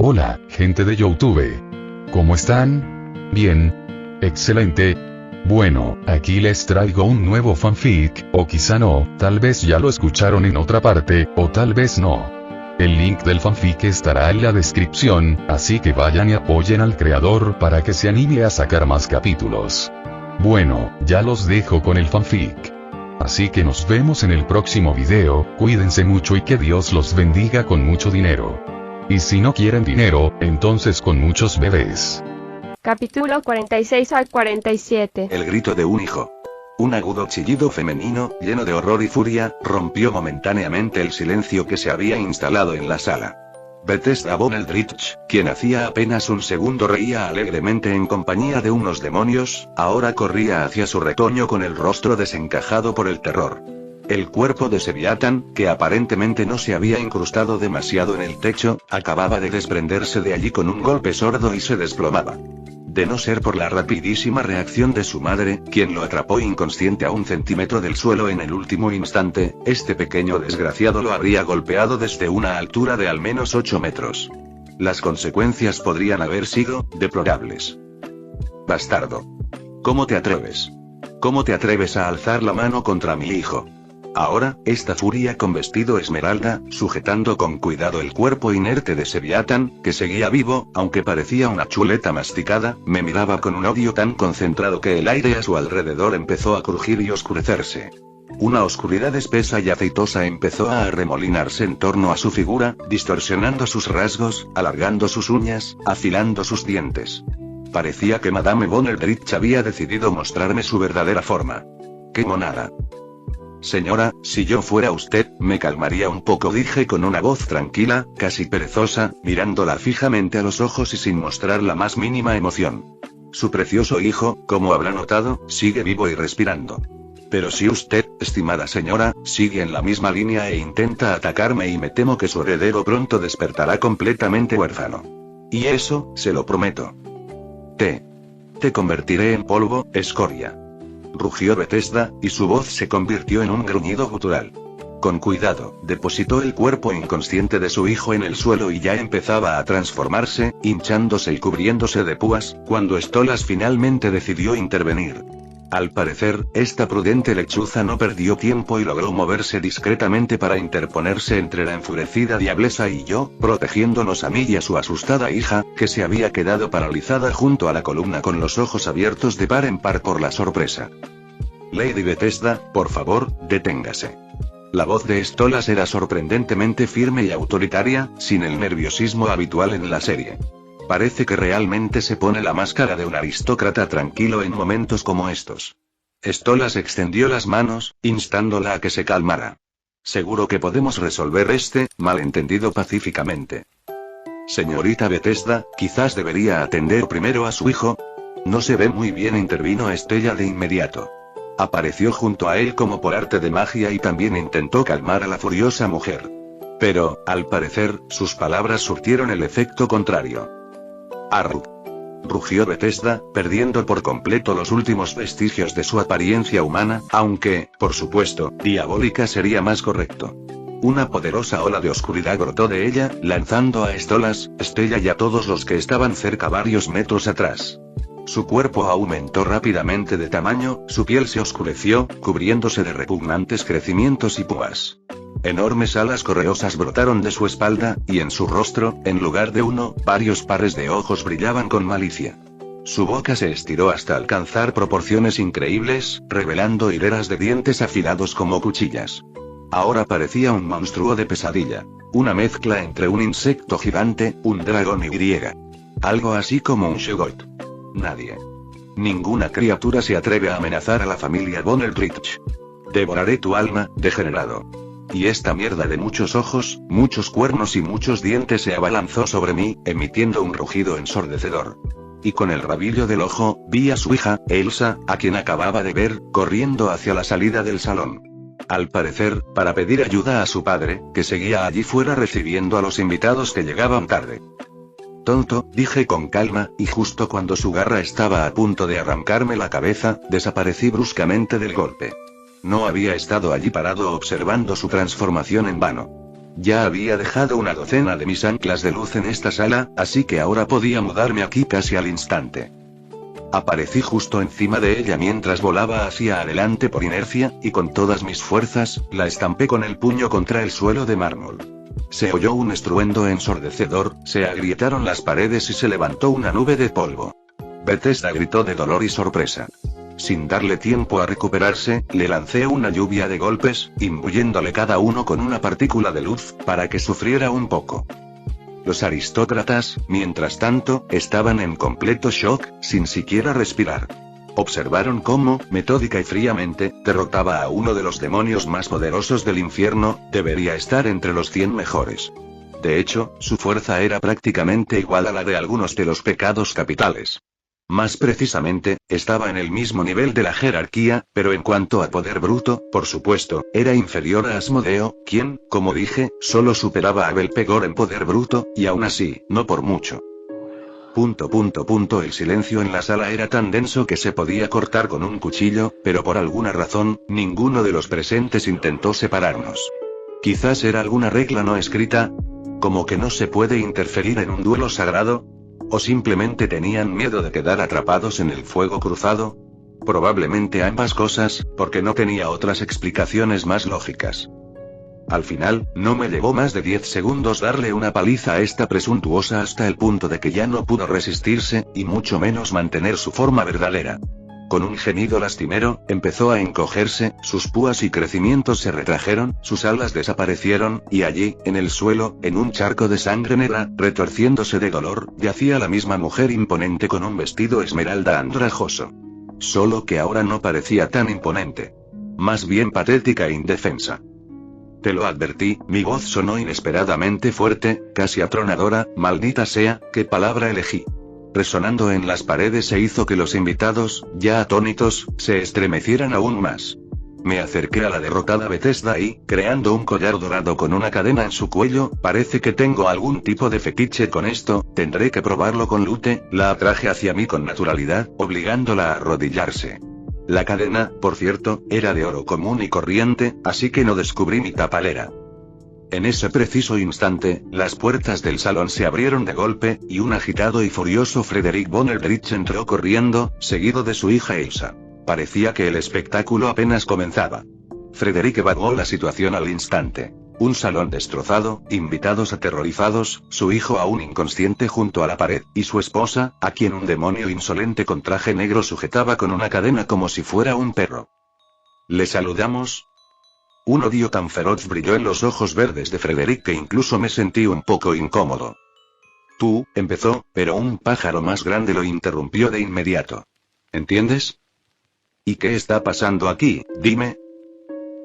Hola, gente de YouTube. ¿Cómo están? Bien. Excelente. Bueno, aquí les traigo un nuevo fanfic, o quizá no, tal vez ya lo escucharon en otra parte, o tal vez no. El link del fanfic estará en la descripción, así que vayan y apoyen al creador para que se anime a sacar más capítulos. Bueno, ya los dejo con el fanfic. Así que nos vemos en el próximo video, cuídense mucho y que Dios los bendiga con mucho dinero. Y si no quieren dinero, entonces con muchos bebés. Capítulo 46 al 47. El grito de un hijo. Un agudo chillido femenino, lleno de horror y furia, rompió momentáneamente el silencio que se había instalado en la sala. Bethesda von Eldritch, quien hacía apenas un segundo reía alegremente en compañía de unos demonios, ahora corría hacia su retoño con el rostro desencajado por el terror. El cuerpo de Seviatan, que aparentemente no se había incrustado demasiado en el techo, acababa de desprenderse de allí con un golpe sordo y se desplomaba. De no ser por la rapidísima reacción de su madre, quien lo atrapó inconsciente a 1 centímetro del suelo en el último instante, este pequeño desgraciado lo habría golpeado desde una altura de al menos 8 metros. Las consecuencias podrían haber sido deplorables. Bastardo. ¿Cómo te atreves? ¿Cómo te atreves a alzar la mano contra mi hijo? Ahora, esta furia con vestido esmeralda, sujetando con cuidado el cuerpo inerte de Seviatan, que seguía vivo, aunque parecía una chuleta masticada, me miraba con un odio tan concentrado que el aire a su alrededor empezó a crujir y oscurecerse. Una oscuridad espesa y aceitosa empezó a arremolinarse en torno a su figura, distorsionando sus rasgos, alargando sus uñas, afilando sus dientes. Parecía que Madame von Eldritch había decidido mostrarme su verdadera forma. ¡Qué monada! Señora, si yo fuera usted, me calmaría un poco, dije con una voz tranquila, casi perezosa, mirándola fijamente a los ojos y sin mostrar la más mínima emoción. Su precioso hijo, como habrá notado, sigue vivo y respirando. Pero si usted, estimada señora, sigue en la misma línea e intenta atacarme, y me temo que su heredero pronto despertará completamente huérfano. Y eso, se lo prometo. Te convertiré en polvo, escoria. Rugió Bethesda, y su voz se convirtió en un gruñido gutural. Con cuidado, depositó el cuerpo inconsciente de su hijo en el suelo y ya empezaba a transformarse, hinchándose y cubriéndose de púas, cuando Stolas finalmente decidió intervenir. Al parecer, esta prudente lechuza no perdió tiempo y logró moverse discretamente para interponerse entre la enfurecida diablesa y yo, protegiéndonos a mí y a su asustada hija, que se había quedado paralizada junto a la columna con los ojos abiertos de par en par por la sorpresa. Lady Bethesda, por favor, deténgase. La voz de Stolas era sorprendentemente firme y autoritaria, sin el nerviosismo habitual en la serie. Parece que realmente se pone la máscara de un aristócrata tranquilo en momentos como estos. Stolas extendió las manos, instándola a que se calmara. Seguro que podemos resolver este malentendido pacíficamente. Señorita Bethesda, quizás debería atender primero a su hijo. No se ve muy bien, intervino Estella de inmediato. Apareció junto a él como por arte de magia y también intentó calmar a la furiosa mujer. Pero, al parecer, sus palabras surtieron el efecto contrario. Arr. Rugió Bethesda, perdiendo por completo los últimos vestigios de su apariencia humana, aunque, por supuesto, diabólica sería más correcto. Una poderosa ola de oscuridad brotó de ella, lanzando a Stolas, Estella y a todos los que estaban cerca varios metros atrás. Su cuerpo aumentó rápidamente de tamaño, su piel se oscureció, cubriéndose de repugnantes crecimientos y púas. Enormes alas correosas brotaron de su espalda, y en su rostro, en lugar de uno, varios pares de ojos brillaban con malicia. Su boca se estiró hasta alcanzar proporciones increíbles, revelando hileras de dientes afilados como cuchillas. Ahora parecía un monstruo de pesadilla. Una mezcla entre un insecto gigante, un dragón y griega. Algo así como un Shoggoth. Nadie. Ninguna criatura se atreve a amenazar a la familia von Eldritch. Devoraré tu alma, degenerado. Y esta mierda de muchos ojos, muchos cuernos y muchos dientes se abalanzó sobre mí, emitiendo un rugido ensordecedor. Y con el rabillo del ojo, vi a su hija, Elsa, a quien acababa de ver, corriendo hacia la salida del salón. Al parecer, para pedir ayuda a su padre, que seguía allí fuera recibiendo a los invitados que llegaban tarde. Tonto, dije con calma, y justo cuando su garra estaba a punto de arrancarme la cabeza, desaparecí bruscamente del golpe. No había estado allí parado observando su transformación en vano. Ya había dejado una docena de mis anclas de luz en esta sala, así que ahora podía mudarme aquí casi al instante. Aparecí justo encima de ella mientras volaba hacia adelante por inercia, y con todas mis fuerzas, la estampé con el puño contra el suelo de mármol. Se oyó un estruendo ensordecedor, se agrietaron las paredes y se levantó una nube de polvo. Bethesda gritó de dolor y sorpresa. Sin darle tiempo a recuperarse, le lancé una lluvia de golpes, imbuyéndole cada uno con una partícula de luz, para que sufriera un poco. Los aristócratas, mientras tanto, estaban en completo shock, sin siquiera respirar. Observaron cómo, metódica y fríamente, derrotaba a uno de los demonios más poderosos del infierno, debería estar entre los 100 mejores. De hecho, su fuerza era prácticamente igual a la de algunos de los pecados capitales. Más precisamente, estaba en el mismo nivel de la jerarquía, pero en cuanto a poder bruto, por supuesto, era inferior a Asmodeo, quien, como dije, solo superaba a Belpegor en poder bruto, y aún así, no por mucho. El silencio en la sala era tan denso que se podía cortar con un cuchillo, pero por alguna razón, ninguno de los presentes intentó separarnos. Quizás era alguna regla no escrita, como que no se puede interferir en un duelo sagrado. ¿O simplemente tenían miedo de quedar atrapados en el fuego cruzado? Probablemente ambas cosas, porque no tenía otras explicaciones más lógicas. Al final, no me llevó más de 10 segundos darle una paliza a esta presuntuosa hasta el punto de que ya no pudo resistirse, y mucho menos mantener su forma verdadera. Con un gemido lastimero, empezó a encogerse, sus púas y crecimientos se retrajeron, sus alas desaparecieron, y allí, en el suelo, en un charco de sangre negra, retorciéndose de dolor, yacía la misma mujer imponente con un vestido esmeralda andrajoso. Solo que ahora no parecía tan imponente. Más bien patética e indefensa. Te lo advertí, mi voz sonó inesperadamente fuerte, casi atronadora, maldita sea, qué palabra elegí. Resonando en las paredes e hizo que los invitados, ya atónitos, se estremecieran aún más. Me acerqué a la derrotada Bethesda y, creando un collar dorado con una cadena en su cuello, parece que tengo algún tipo de fetiche con esto, tendré que probarlo con Lute, la atraje hacia mí con naturalidad, obligándola a arrodillarse. La cadena, por cierto, era de oro común y corriente, así que no descubrí mi tapalera. En ese preciso instante, las puertas del salón se abrieron de golpe, y un agitado y furioso Frederick von Eldritch entró corriendo, seguido de su hija Elsa. Parecía que el espectáculo apenas comenzaba. Frederick evaluó la situación al instante. Un salón destrozado, invitados aterrorizados, su hijo aún inconsciente junto a la pared, y su esposa, a quien un demonio insolente con traje negro sujetaba con una cadena como si fuera un perro. ¿Le saludamos? Un odio tan feroz brilló en los ojos verdes de Frederick que incluso me sentí un poco incómodo. Tú, empezó, pero un pájaro más grande lo interrumpió de inmediato. ¿Entiendes? ¿Y qué está pasando aquí, dime?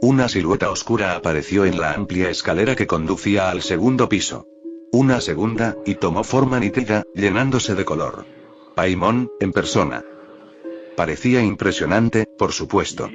Una silueta oscura apareció en la amplia escalera que conducía al segundo piso. Una segunda, y tomó forma nítida, llenándose de color. Paimon, en persona. Parecía impresionante, por supuesto.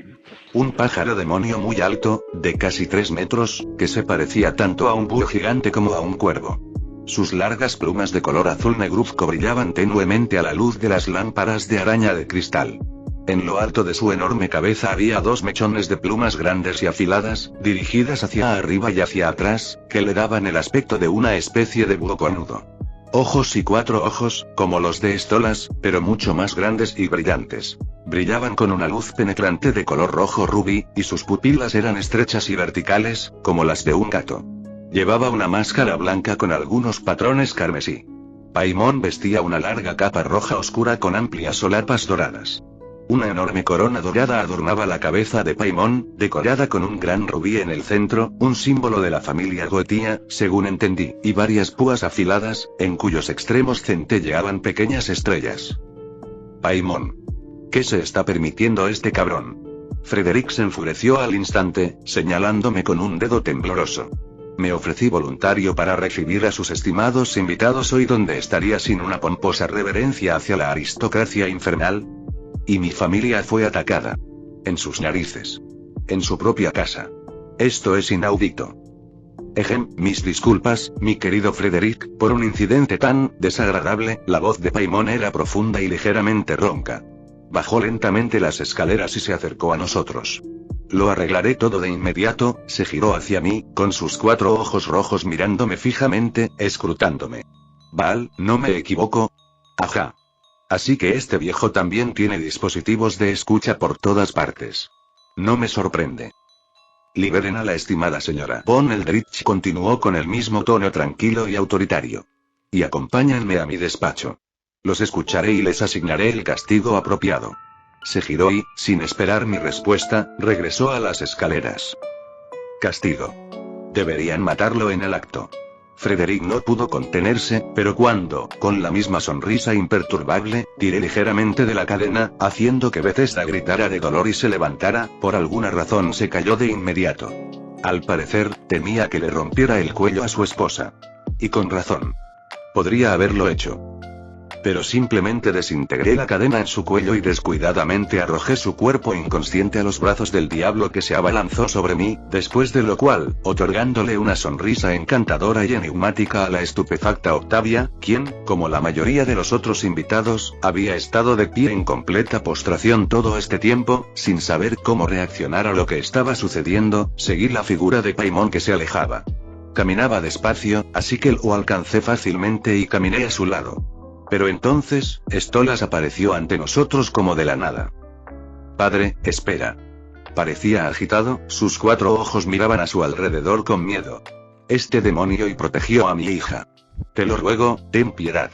Un pájaro demonio muy alto, de casi 3 metros, que se parecía tanto a un búho gigante como a un cuervo. Sus largas plumas de color azul negruzco brillaban tenuemente a la luz de las lámparas de araña de cristal. En lo alto de su enorme cabeza había 2 mechones de plumas grandes y afiladas, dirigidas hacia arriba y hacia atrás, que le daban el aspecto de una especie de búho cornudo. Ojos y 4 ojos, como los de Stolas, pero mucho más grandes y brillantes. Brillaban con una luz penetrante de color rojo rubí, y sus pupilas eran estrechas y verticales, como las de un gato. Llevaba una máscara blanca con algunos patrones carmesí. Paimon vestía una larga capa roja oscura con amplias solapas doradas. Una enorme corona dorada adornaba la cabeza de Paimon, decorada con un gran rubí en el centro, un símbolo de la familia Goetia, según entendí, y varias púas afiladas, en cuyos extremos centelleaban pequeñas estrellas. Paimon. ¿Qué se está permitiendo este cabrón? Frederick se enfureció al instante, señalándome con un dedo tembloroso. Me ofrecí voluntario para recibir a sus estimados invitados hoy, donde estaría sin una pomposa reverencia hacia la aristocracia infernal. Y mi familia fue atacada. En sus narices. En su propia casa. Esto es inaudito. Mis disculpas, mi querido Frederick, por un incidente tan desagradable. La voz de Paimon era profunda y ligeramente ronca. Bajó lentamente las escaleras y se acercó a nosotros. Lo arreglaré todo de inmediato. Se giró hacia mí, con sus 4 ojos rojos mirándome fijamente, escrutándome. Val, ¿no me equivoco? Ajá. Así que este viejo también tiene dispositivos de escucha por todas partes. No me sorprende. Liberen a la estimada señora Von Eldritch, continuó con el mismo tono tranquilo y autoritario. Y acompáñenme a mi despacho. Los escucharé y les asignaré el castigo apropiado. Se giró y, sin esperar mi respuesta, regresó a las escaleras. Castigo. Deberían matarlo en el acto. Frederick no pudo contenerse, pero cuando, con la misma sonrisa imperturbable, tiré ligeramente de la cadena, haciendo que Bethesda gritara de dolor y se levantara, por alguna razón se cayó de inmediato. Al parecer, temía que le rompiera el cuello a su esposa. Y con razón. Podría haberlo hecho. Pero simplemente desintegré la cadena en su cuello y descuidadamente arrojé su cuerpo inconsciente a los brazos del diablo, que se abalanzó sobre mí, después de lo cual, otorgándole una sonrisa encantadora y enigmática a la estupefacta Octavia, quien, como la mayoría de los otros invitados, había estado de pie en completa postración todo este tiempo, sin saber cómo reaccionar a lo que estaba sucediendo, seguí la figura de Paimon que se alejaba. Caminaba despacio, así que lo alcancé fácilmente y caminé a su lado. Pero entonces, Stolas apareció ante nosotros como de la nada. Padre, espera. Parecía agitado, sus 4 ojos miraban a su alrededor con miedo. Este demonio y protegió a mi hija. Te lo ruego, ten piedad.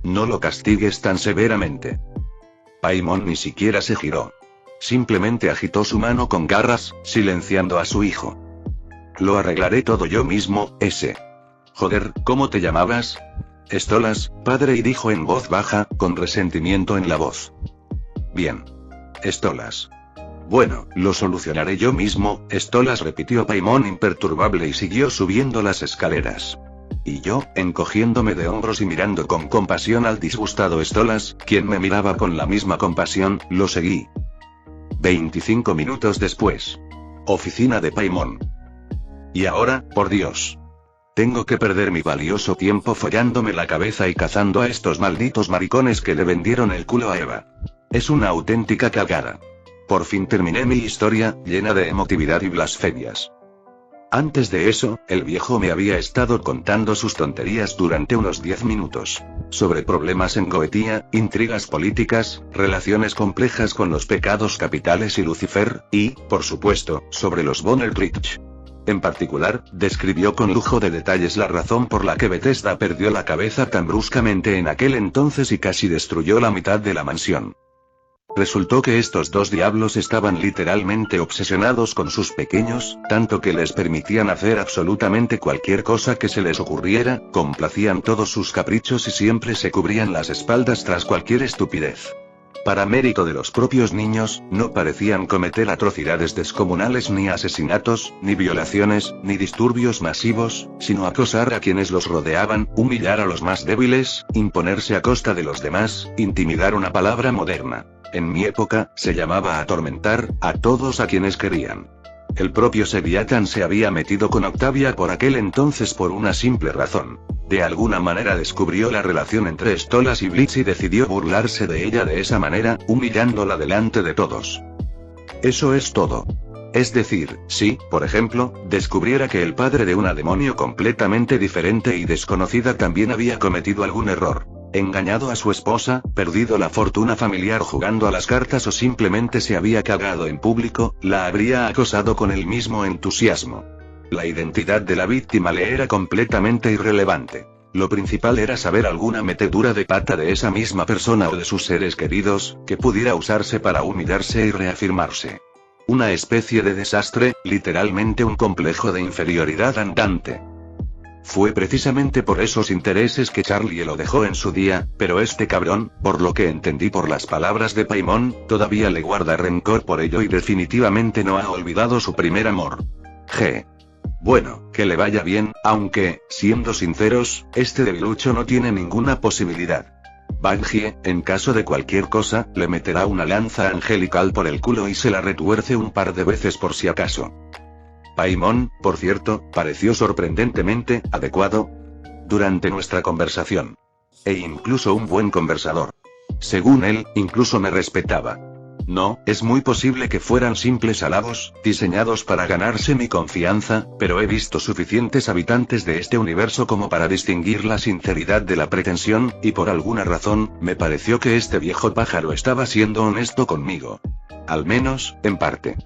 No lo castigues tan severamente. Paimon ni siquiera se giró. Simplemente agitó su mano con garras, silenciando a su hijo. Lo arreglaré todo yo mismo, ese. Joder, ¿cómo te llamabas? Stolas, padre, y dijo en voz baja, con resentimiento en la voz. Bien. Stolas. Bueno, lo solucionaré yo mismo, Stolas, repitió Paimon imperturbable y siguió subiendo las escaleras. Y yo, encogiéndome de hombros y mirando con compasión al disgustado Stolas, quien me miraba con la misma compasión, lo seguí. 25 minutos después. Oficina de Paimon. Y ahora, por Dios. Tengo que perder mi valioso tiempo follándome la cabeza y cazando a estos malditos maricones que le vendieron el culo a Eva. Es una auténtica cagada. Por fin terminé mi historia, llena de emotividad y blasfemias. Antes de eso, el viejo me había estado contando sus tonterías durante unos 10 minutos. Sobre problemas en Goetia, intrigas políticas, relaciones complejas con los pecados capitales y Lucifer, y, por supuesto, sobre los Von Eldritch. En particular, describió con lujo de detalles la razón por la que Bethesda perdió la cabeza tan bruscamente en aquel entonces y casi destruyó la mitad de la mansión. Resultó que estos 2 diablos estaban literalmente obsesionados con sus pequeños, tanto que les permitían hacer absolutamente cualquier cosa que se les ocurriera, complacían todos sus caprichos y siempre se cubrían las espaldas tras cualquier estupidez. Para mérito de los propios niños, no parecían cometer atrocidades descomunales, ni asesinatos, ni violaciones, ni disturbios masivos, sino acosar a quienes los rodeaban, humillar a los más débiles, imponerse a costa de los demás, intimidar, una palabra moderna. En mi época, se llamaba atormentar, a todos a quienes querían. El propio Seviatan se había metido con Octavia por aquel entonces por una simple razón. De alguna manera descubrió la relación entre Stolas y Blitz y decidió burlarse de ella de esa manera, humillándola delante de todos. Eso es todo. Es decir, si, por ejemplo, descubriera que el padre de una demonio completamente diferente y desconocida también había cometido algún error, engañado a su esposa, perdido la fortuna familiar jugando a las cartas o simplemente se había cagado en público, la habría acosado con el mismo entusiasmo. La identidad de la víctima le era completamente irrelevante. Lo principal era saber alguna metedura de pata de esa misma persona o de sus seres queridos, que pudiera usarse para humillarse y reafirmarse. Una especie de desastre, literalmente un complejo de inferioridad andante. Fue precisamente por esos intereses que Charlie lo dejó en su día, pero este cabrón, por lo que entendí por las palabras de Paimon, todavía le guarda rencor por ello y definitivamente no ha olvidado su primer amor. Bueno, que le vaya bien, aunque, siendo sinceros, este debilucho no tiene ninguna posibilidad. Bangie, en caso de cualquier cosa, le meterá una lanza angelical por el culo y se la retuerce un par de veces por si acaso. Paimon, por cierto, pareció sorprendentemente adecuado durante nuestra conversación. E incluso un buen conversador. Según él, incluso me respetaba. No, es muy posible que fueran simples halagos, diseñados para ganarse mi confianza, pero he visto suficientes habitantes de este universo como para distinguir la sinceridad de la pretensión, y por alguna razón, me pareció que este viejo pájaro estaba siendo honesto conmigo. Al menos, en parte.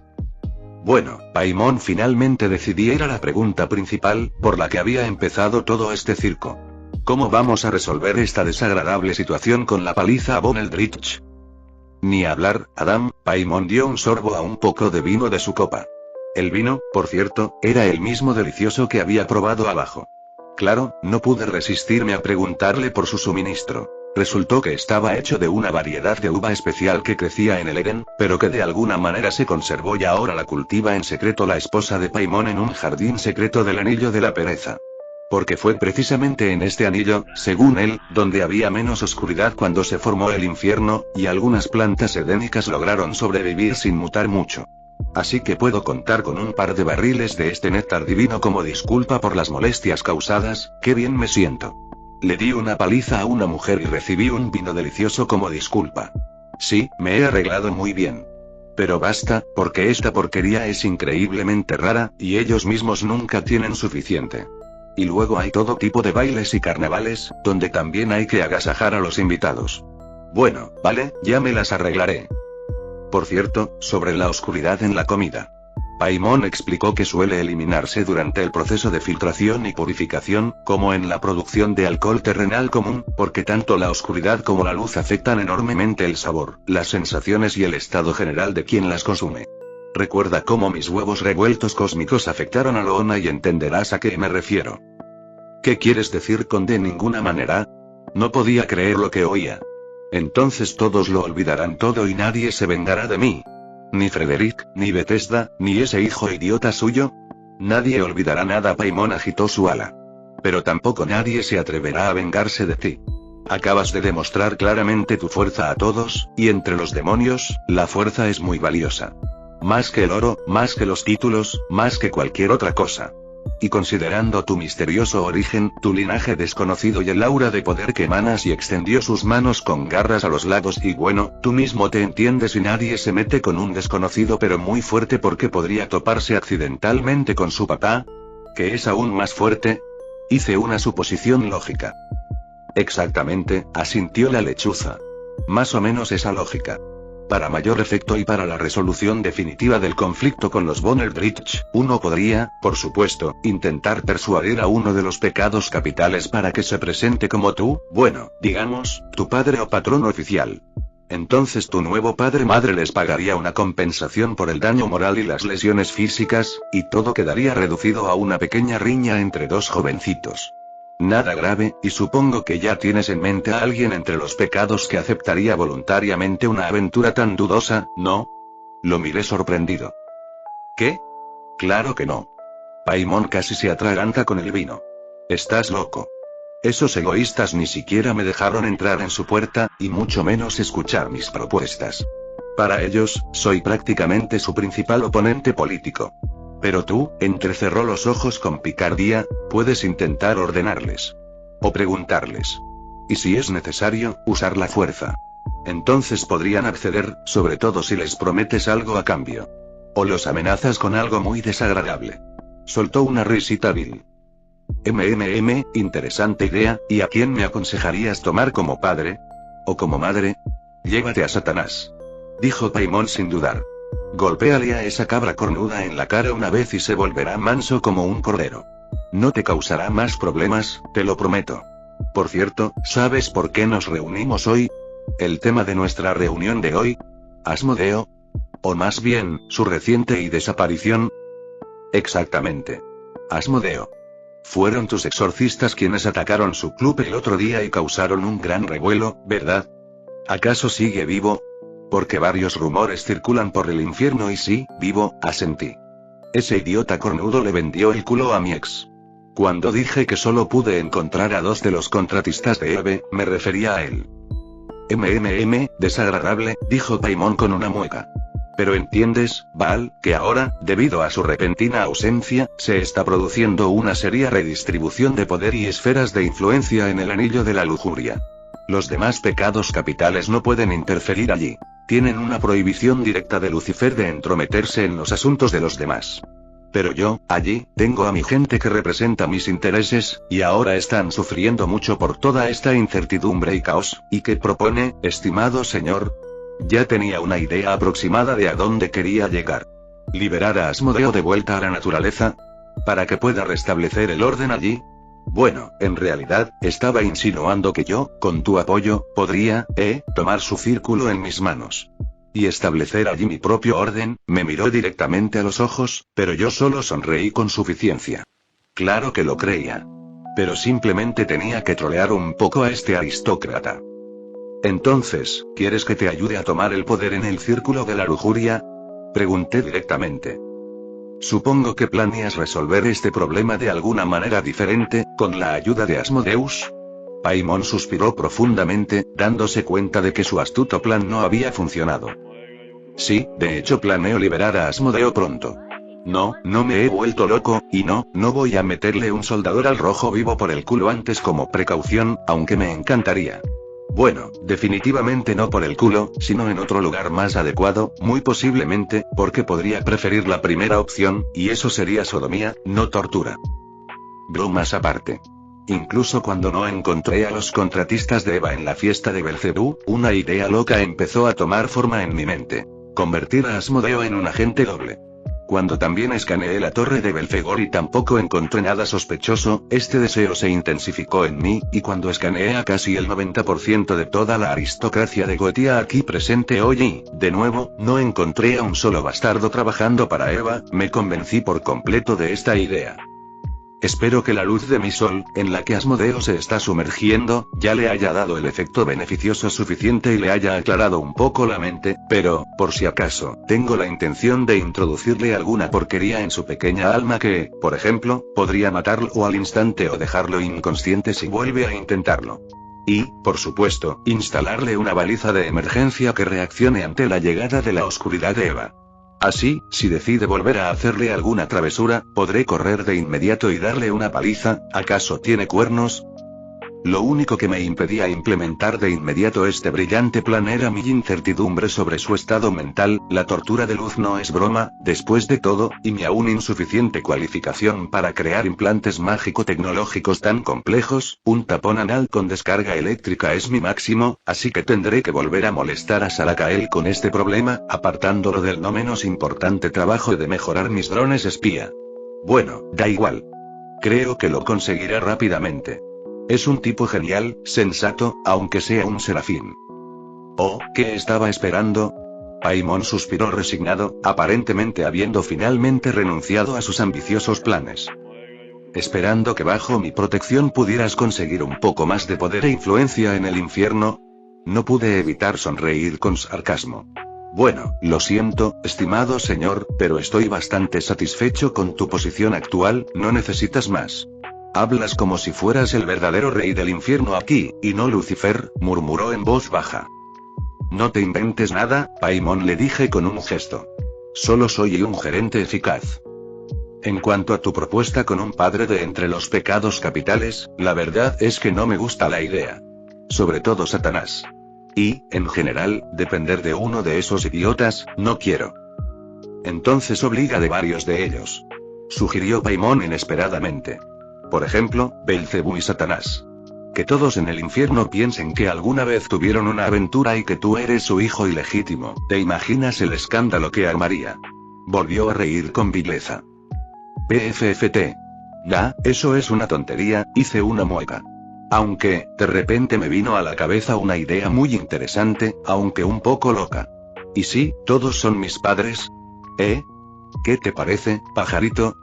Bueno, Paimon finalmente decidí ir a la pregunta principal, por la que había empezado todo este circo. ¿Cómo vamos a resolver esta desagradable situación con la paliza a Von Eldritch? Ni hablar, Adam. Paimon dio un sorbo a un poco de vino de su copa. El vino, por cierto, era el mismo delicioso que había probado abajo. Claro, no pude resistirme a preguntarle por su suministro. Resultó que estaba hecho de una variedad de uva especial que crecía en el Edén, pero que de alguna manera se conservó y ahora la cultiva en secreto la esposa de Paimon en un jardín secreto del Anillo de la Pereza. Porque fue precisamente en este anillo, según él, donde había menos oscuridad cuando se formó el infierno, y algunas plantas edénicas lograron sobrevivir sin mutar mucho. Así que puedo contar con un par de barriles de este néctar divino como disculpa por las molestias causadas. ¡Qué bien me siento! Le di una paliza a una mujer y recibí un vino delicioso como disculpa. Sí, me he arreglado muy bien. Pero basta, porque esta porquería es increíblemente rara, y ellos mismos nunca tienen suficiente. Y luego hay todo tipo de bailes y carnavales, donde también hay que agasajar a los invitados. Bueno, vale, ya me las arreglaré. Por cierto, sobre la oscuridad en la comida. Paimon explicó que suele eliminarse durante el proceso de filtración y purificación, como en la producción de alcohol terrenal común, porque tanto la oscuridad como la luz afectan enormemente el sabor, las sensaciones y el estado general de quien las consume. Recuerda cómo mis huevos revueltos cósmicos afectaron a Loona y entenderás a qué me refiero. ¿Qué quieres decir con de ninguna manera? No podía creer lo que oía. Entonces todos lo olvidarán todo y nadie se vengará de mí. Ni Frederick, ni Bethesda, ni ese hijo idiota suyo. Nadie olvidará nada. Paimon agitó su ala. Pero tampoco nadie se atreverá a vengarse de ti. Acabas de demostrar claramente tu fuerza a todos, y entre los demonios, la fuerza es muy valiosa. Más que el oro, más que los títulos, más que cualquier otra cosa. Y considerando tu misterioso origen, tu linaje desconocido y el aura de poder que emanas, y extendió sus manos con garras a los lados, y bueno, tú mismo te entiendes y nadie se mete con un desconocido pero muy fuerte porque podría toparse accidentalmente con su papá, que es aún más fuerte. Hice una suposición lógica. Exactamente, asintió la lechuza. Más o menos esa lógica. Para mayor efecto y para la resolución definitiva del conflicto con los Von Eldritch, uno podría, por supuesto, intentar persuadir a uno de los pecados capitales para que se presente como tú, bueno, digamos, tu padre o patrón oficial. Entonces tu nuevo padre-madre les pagaría una compensación por el daño moral y las lesiones físicas, y todo quedaría reducido a una pequeña riña entre dos jovencitos. Nada grave, y supongo que ya tienes en mente a alguien entre los pecados que aceptaría voluntariamente una aventura tan dudosa, ¿no? Lo miré sorprendido. ¿Qué? Claro que no. Paimon casi se atraganta con el vino. Estás loco. Esos egoístas ni siquiera me dejaron entrar en su puerta, y mucho menos escuchar mis propuestas. Para ellos, soy prácticamente su principal oponente político. Pero tú, entrecerró los ojos con picardía, puedes intentar ordenarles. O preguntarles. Y si es necesario, usar la fuerza. Entonces podrían acceder, sobre todo si les prometes algo a cambio. O los amenazas con algo muy desagradable. Soltó una risita vil. Interesante idea, ¿y a quién me aconsejarías tomar como padre? ¿O como madre? Llévate a Satanás. Dijo Paimon sin dudar. Golpéale a esa cabra cornuda en la cara una vez y se volverá manso como un cordero. No te causará más problemas, te lo prometo. Por cierto, ¿sabes por qué nos reunimos hoy? El tema de nuestra reunión de hoy. ¿Asmodeo? O más bien, su reciente y desaparición. Exactamente. Asmodeo. Fueron tus exorcistas quienes atacaron su club el otro día y causaron un gran revuelo, ¿verdad? ¿Acaso sigue vivo? Porque varios rumores circulan por el infierno y sí, vivo, asentí. Ese idiota cornudo le vendió el culo a mi ex. Cuando dije que solo pude encontrar a 2 de los contratistas de Eve, me refería a él. Desagradable, dijo Paimon con una mueca. Pero entiendes, Val, que ahora, debido a su repentina ausencia, se está produciendo una seria redistribución de poder y esferas de influencia en el anillo de la lujuria. Los demás pecados capitales no pueden interferir allí. Tienen una prohibición directa de Lucifer de entrometerse en los asuntos de los demás. Pero yo, allí, tengo a mi gente que representa mis intereses, y ahora están sufriendo mucho por toda esta incertidumbre y caos. ¿Y qué propone, estimado señor? Ya tenía una idea aproximada de a dónde quería llegar. ¿Liberar a Asmodeo de vuelta a la naturaleza? ¿Para que pueda restablecer el orden allí? Bueno, en realidad, estaba insinuando que yo, con tu apoyo, podría, tomar su círculo en mis manos. Y establecer allí mi propio orden. Me miró directamente a los ojos, pero yo solo sonreí con suficiencia. Claro que lo creía. Pero simplemente tenía que trolear un poco a este aristócrata. Entonces, ¿quieres que te ayude a tomar el poder en el círculo de la lujuria? Pregunté directamente. Supongo que planeas resolver este problema de alguna manera diferente, con la ayuda de Asmodeus. Paimon suspiró profundamente, dándose cuenta de que su astuto plan no había funcionado. Sí, de hecho planeo liberar a Asmodeo pronto. No me he vuelto loco, y no voy a meterle un soldador al rojo vivo por el culo antes como precaución, aunque me encantaría. Bueno, definitivamente no por el culo, sino en otro lugar más adecuado, muy posiblemente, porque podría preferir la primera opción, y eso sería sodomía, no tortura. Bromas aparte. Incluso cuando no encontré a los contratistas de Eva en la fiesta de Belcebú, una idea loca empezó a tomar forma en mi mente. Convertir a Asmodeo en un agente doble. Cuando también escaneé la torre de Belfegor y tampoco encontré nada sospechoso, este deseo se intensificó en mí, y cuando escaneé a casi el 90% de toda la aristocracia de Goetia aquí presente hoy y, de nuevo, no encontré a un solo bastardo trabajando para Eva, me convencí por completo de esta idea. Espero que la luz de mi sol, en la que Asmodeo se está sumergiendo, ya le haya dado el efecto beneficioso suficiente y le haya aclarado un poco la mente, pero, por si acaso, tengo la intención de introducirle alguna porquería en su pequeña alma que, por ejemplo, podría matarlo al instante o dejarlo inconsciente si vuelve a intentarlo. Y, por supuesto, instalarle una baliza de emergencia que reaccione ante la llegada de la oscuridad de Eva. Así, si decide volver a hacerle alguna travesura, podré correr de inmediato y darle una paliza. ¿Acaso tiene cuernos? Lo único que me impedía implementar de inmediato este brillante plan era mi incertidumbre sobre su estado mental. La tortura de luz no es broma, después de todo, y mi aún insuficiente cualificación para crear implantes mágico-tecnológicos tan complejos. Un tapón anal con descarga eléctrica es mi máximo, así que tendré que volver a molestar a Salakael con este problema, apartándolo del no menos importante trabajo de mejorar mis drones espía. Bueno, da igual. Creo que lo conseguiré rápidamente. Es un tipo genial, sensato, aunque sea un serafín. Oh, ¿qué estaba esperando? Paimon suspiró resignado, aparentemente habiendo finalmente renunciado a sus ambiciosos planes. Esperando que bajo mi protección pudieras conseguir un poco más de poder e influencia en el infierno. No pude evitar sonreír con sarcasmo. Bueno, lo siento, estimado señor, pero estoy bastante satisfecho con tu posición actual, no necesitas más. Hablas como si fueras el verdadero rey del infierno aquí, y no Lucifer, murmuró en voz baja. No te inventes nada, Paimon, le dije con un gesto. Solo soy un gerente eficaz. En cuanto a tu propuesta con un padre de entre los pecados capitales, la verdad es que no me gusta la idea. Sobre todo Satanás. Y, en general, depender de uno de esos idiotas, no quiero. Entonces obliga de varios de ellos. Sugirió Paimon inesperadamente. Por ejemplo, Belcebú y Satanás. Que todos en el infierno piensen que alguna vez tuvieron una aventura y que tú eres su hijo ilegítimo. ¿Te imaginas el escándalo que armaría? Volvió a reír con vileza. PFFT. Ya, eso es una tontería, hice una mueca. Aunque, de repente me vino a la cabeza una idea muy interesante, aunque un poco loca. ¿Y si, todos son mis padres? ¿Qué te parece, pajarito?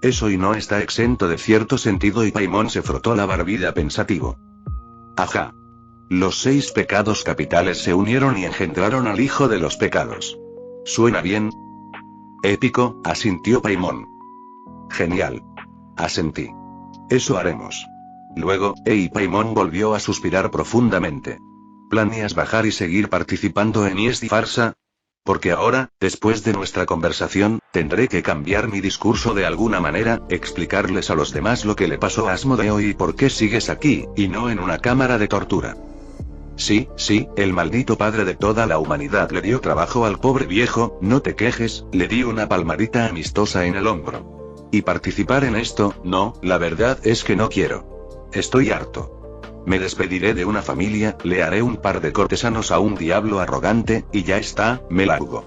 Eso y no está exento de cierto sentido, y Paimon se frotó la barbilla pensativo. Ajá. Los 6 pecados capitales se unieron y engendraron al hijo de los pecados. ¿Suena bien? Épico, asintió Paimon. Genial. Asentí. Eso haremos. Luego, Paimon volvió a suspirar profundamente. ¿Planeas bajar y seguir participando en esta farsa? Porque ahora, después de nuestra conversación, tendré que cambiar mi discurso de alguna manera, explicarles a los demás lo que le pasó a Asmodeo y por qué sigues aquí, y no en una cámara de tortura. Sí, el maldito padre de toda la humanidad le dio trabajo al pobre viejo, no te quejes, le di una palmadita amistosa en el hombro. Y participar en esto, no, la verdad es que no quiero. Estoy harto. Me despediré de una familia, le haré un par de cortesanos a un diablo arrogante, y ya está, me largo.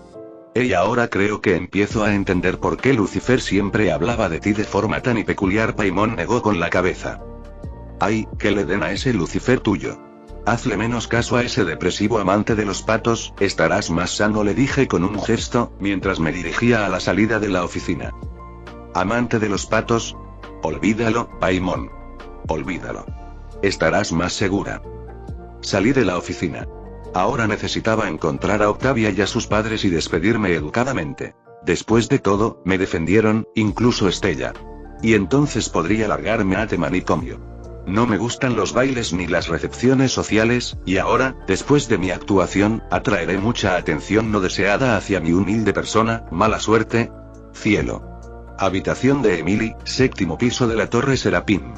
Y ahora creo que empiezo a entender por qué Lucifer siempre hablaba de ti de forma tan peculiar. Paimon negó con la cabeza. Ay, que le den a ese Lucifer tuyo. Hazle menos caso a ese depresivo amante de los patos, estarás más sano, le dije con un gesto, mientras me dirigía a la salida de la oficina. ¿Amante de los patos? Olvídalo, Paimon. Olvídalo. Estarás más segura. Salí de la oficina. Ahora necesitaba encontrar a Octavia y a sus padres y despedirme educadamente. Después de todo, me defendieron, incluso Estella. Y entonces podría largarme a manicomio. No me gustan los bailes ni las recepciones sociales, y ahora, después de mi actuación, atraeré mucha atención no deseada hacia mi humilde persona. Mala suerte. Cielo. Habitación de Emily, 7º piso de la Torre Serapín.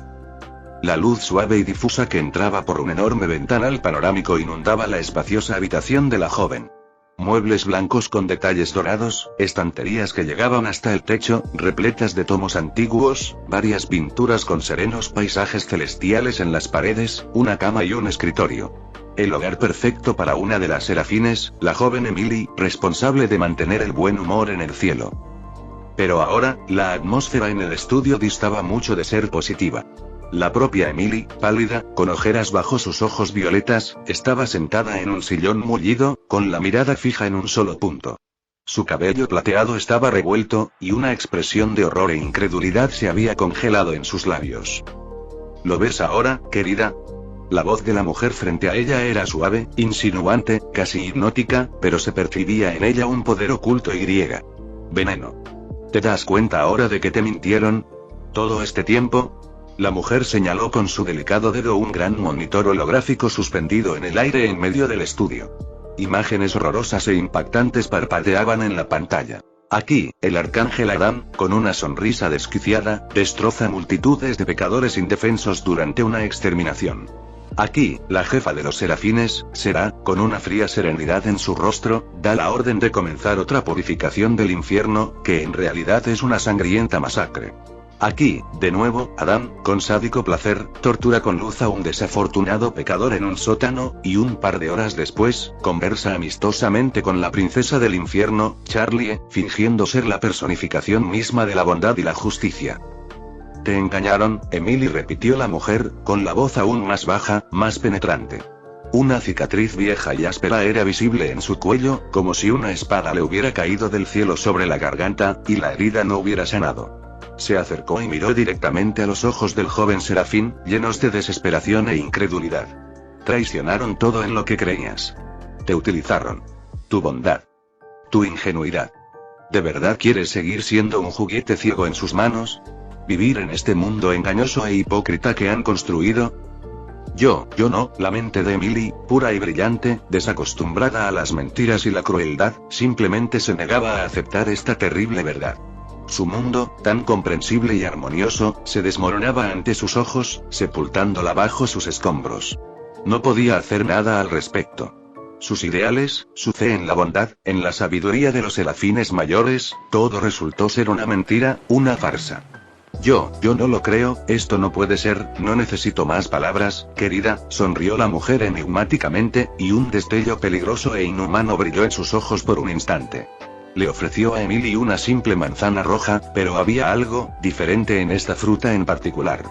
La luz suave y difusa que entraba por un enorme ventanal panorámico inundaba la espaciosa habitación de la joven. Muebles blancos con detalles dorados, estanterías que llegaban hasta el techo, repletas de tomos antiguos, varias pinturas con serenos paisajes celestiales en las paredes, una cama y un escritorio. El hogar perfecto para una de las serafines, la joven Emily, responsable de mantener el buen humor en el cielo. Pero ahora, la atmósfera en el estudio distaba mucho de ser positiva. La propia Emily, pálida, con ojeras bajo sus ojos violetas, estaba sentada en un sillón mullido, con la mirada fija en un solo punto. Su cabello plateado estaba revuelto, y una expresión de horror e incredulidad se había congelado en sus labios. ¿Lo ves ahora, querida? La voz de la mujer frente a ella era suave, insinuante, casi hipnótica, pero se percibía en ella un poder oculto y veneno. ¿Te das cuenta ahora de que te mintieron? ¿Todo este tiempo? La mujer señaló con su delicado dedo un gran monitor holográfico suspendido en el aire en medio del estudio. Imágenes horrorosas e impactantes parpadeaban en la pantalla. Aquí, el arcángel Adán, con una sonrisa desquiciada, destroza multitudes de pecadores indefensos durante una exterminación. Aquí, la jefa de los serafines, Será, con una fría serenidad en su rostro, da la orden de comenzar otra purificación del infierno, que en realidad es una sangrienta masacre. Aquí, de nuevo, Adán, con sádico placer, tortura con luz a un desafortunado pecador en un sótano, y un par de horas después, conversa amistosamente con la princesa del infierno, Charlie, fingiendo ser la personificación misma de la bondad y la justicia. «Te engañaron», Emily repitió la mujer, con la voz aún más baja, más penetrante. Una cicatriz vieja y áspera era visible en su cuello, como si una espada le hubiera caído del cielo sobre la garganta, y la herida no hubiera sanado. Se acercó y miró directamente a los ojos del joven serafín, llenos de desesperación e incredulidad. Traicionaron todo en lo que creías. Te utilizaron. Tu bondad. Tu ingenuidad. ¿De verdad quieres seguir siendo un juguete ciego en sus manos? ¿Vivir en este mundo engañoso e hipócrita que han construido? Yo no, la mente de Emily, pura y brillante, desacostumbrada a las mentiras y la crueldad, simplemente se negaba a aceptar esta terrible verdad. Su mundo, tan comprensible y armonioso, se desmoronaba ante sus ojos, sepultándola bajo sus escombros. No podía hacer nada al respecto. Sus ideales, su fe en la bondad, en la sabiduría de los serafines mayores, todo resultó ser una mentira, una farsa. Yo no lo creo, esto no puede ser, no necesito más palabras, querida, sonrió la mujer enigmáticamente, y un destello peligroso e inhumano brilló en sus ojos por un instante. Le ofreció a Emily una simple manzana roja, pero había algo diferente en esta fruta en particular.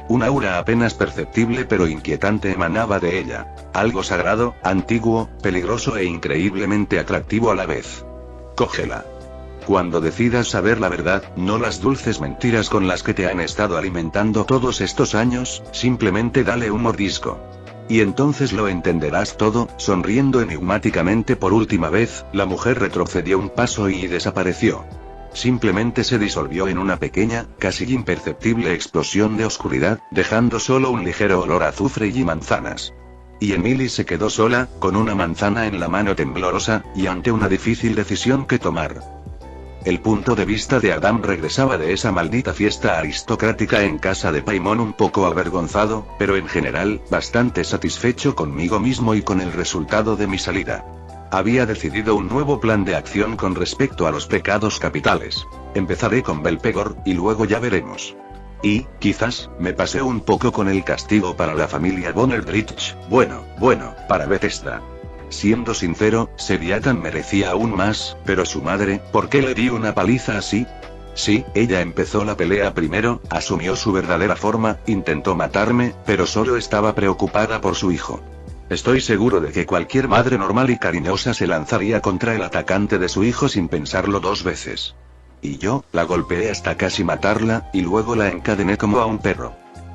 Un aura apenas perceptible pero inquietante emanaba de ella. Algo sagrado, antiguo, peligroso e increíblemente atractivo a la vez. Cógela. Cuando decidas saber la verdad, no las dulces mentiras con las que te han estado alimentando todos estos años, simplemente dale un mordisco. Y entonces lo entenderás todo. Sonriendo enigmáticamente por última vez, la mujer retrocedió un paso y desapareció. Simplemente se disolvió en una pequeña, casi imperceptible explosión de oscuridad, dejando solo un ligero olor a azufre y manzanas. Y Emily se quedó sola, con una manzana en la mano temblorosa, y ante una difícil decisión que tomar. El punto de vista de Adam regresaba de esa maldita fiesta aristocrática en casa de Paimon un poco avergonzado, pero en general, bastante satisfecho conmigo mismo y con el resultado de mi salida. Había decidido un nuevo plan de acción con respecto a los pecados capitales. Empezaré con Belpegor, y luego ya veremos. Y, quizás, me pasé un poco con el castigo para la familia von Eldritch, bueno, para Bethesda. Siendo sincero, Seriatan merecía aún más, pero su madre, ¿por qué le di una paliza así? Sí, ella empezó la pelea primero, asumió su verdadera forma, intentó matarme, pero solo estaba preocupada por su hijo. Estoy seguro de que cualquier madre normal y cariñosa se lanzaría contra el atacante de su hijo sin pensarlo dos veces. Y yo, la golpeé hasta casi matarla, y luego la encadené como a un perro.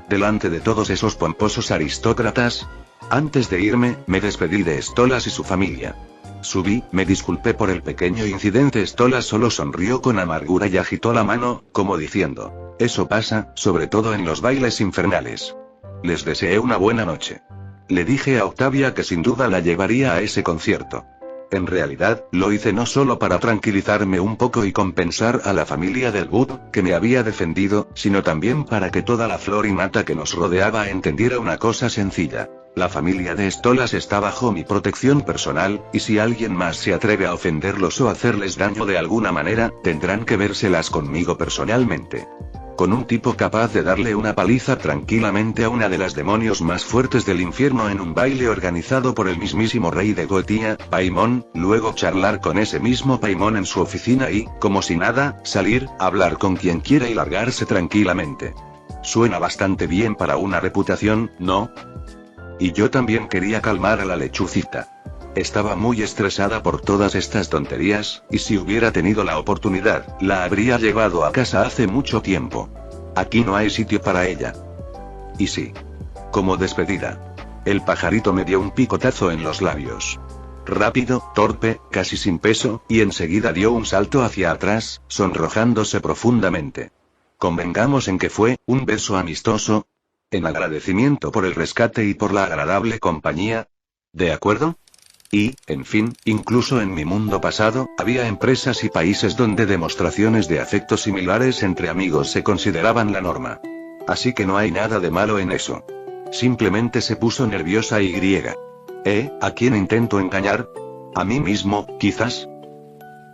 Delante de todos esos pomposos aristócratas. Antes de irme, me despedí de Stolas y su familia. Subí, me disculpé por el pequeño incidente. Stolas solo sonrió con amargura y agitó la mano, como diciendo: eso pasa, sobre todo en los bailes infernales. Les deseé una buena noche. Le dije a Octavia que sin duda la llevaría a ese concierto. En realidad, lo hice no solo para tranquilizarme un poco y compensar a la familia del Bud, que me había defendido, sino también para que toda la flor y nata que nos rodeaba entendiera una cosa sencilla. La familia de Stolas está bajo mi protección personal, y si alguien más se atreve a ofenderlos o hacerles daño de alguna manera, tendrán que vérselas conmigo personalmente. Con un tipo capaz de darle una paliza tranquilamente a una de las demonios más fuertes del infierno en un baile organizado por el mismísimo rey de Goetia, Paimon, luego charlar con ese mismo Paimon en su oficina y, como si nada, salir, hablar con quien quiera y largarse tranquilamente. Suena bastante bien para una reputación, ¿no? Y yo también quería calmar a la lechucita. Estaba muy estresada por todas estas tonterías, y si hubiera tenido la oportunidad, la habría llevado a casa hace mucho tiempo. Aquí no hay sitio para ella. Y sí. Como despedida. El pajarito me dio un picotazo en los labios. Rápido, torpe, casi sin peso, y enseguida dio un salto hacia atrás, sonrojándose profundamente. Convengamos en que fue un beso amistoso, en agradecimiento por el rescate y por la agradable compañía. ¿De acuerdo? Y, en fin, incluso en mi mundo pasado, había empresas y países donde demostraciones de afecto similares entre amigos se consideraban la norma. Así que no hay nada de malo en eso. Simplemente se puso nerviosa y griega. ¿A quién intento engañar? ¿A mí mismo, quizás?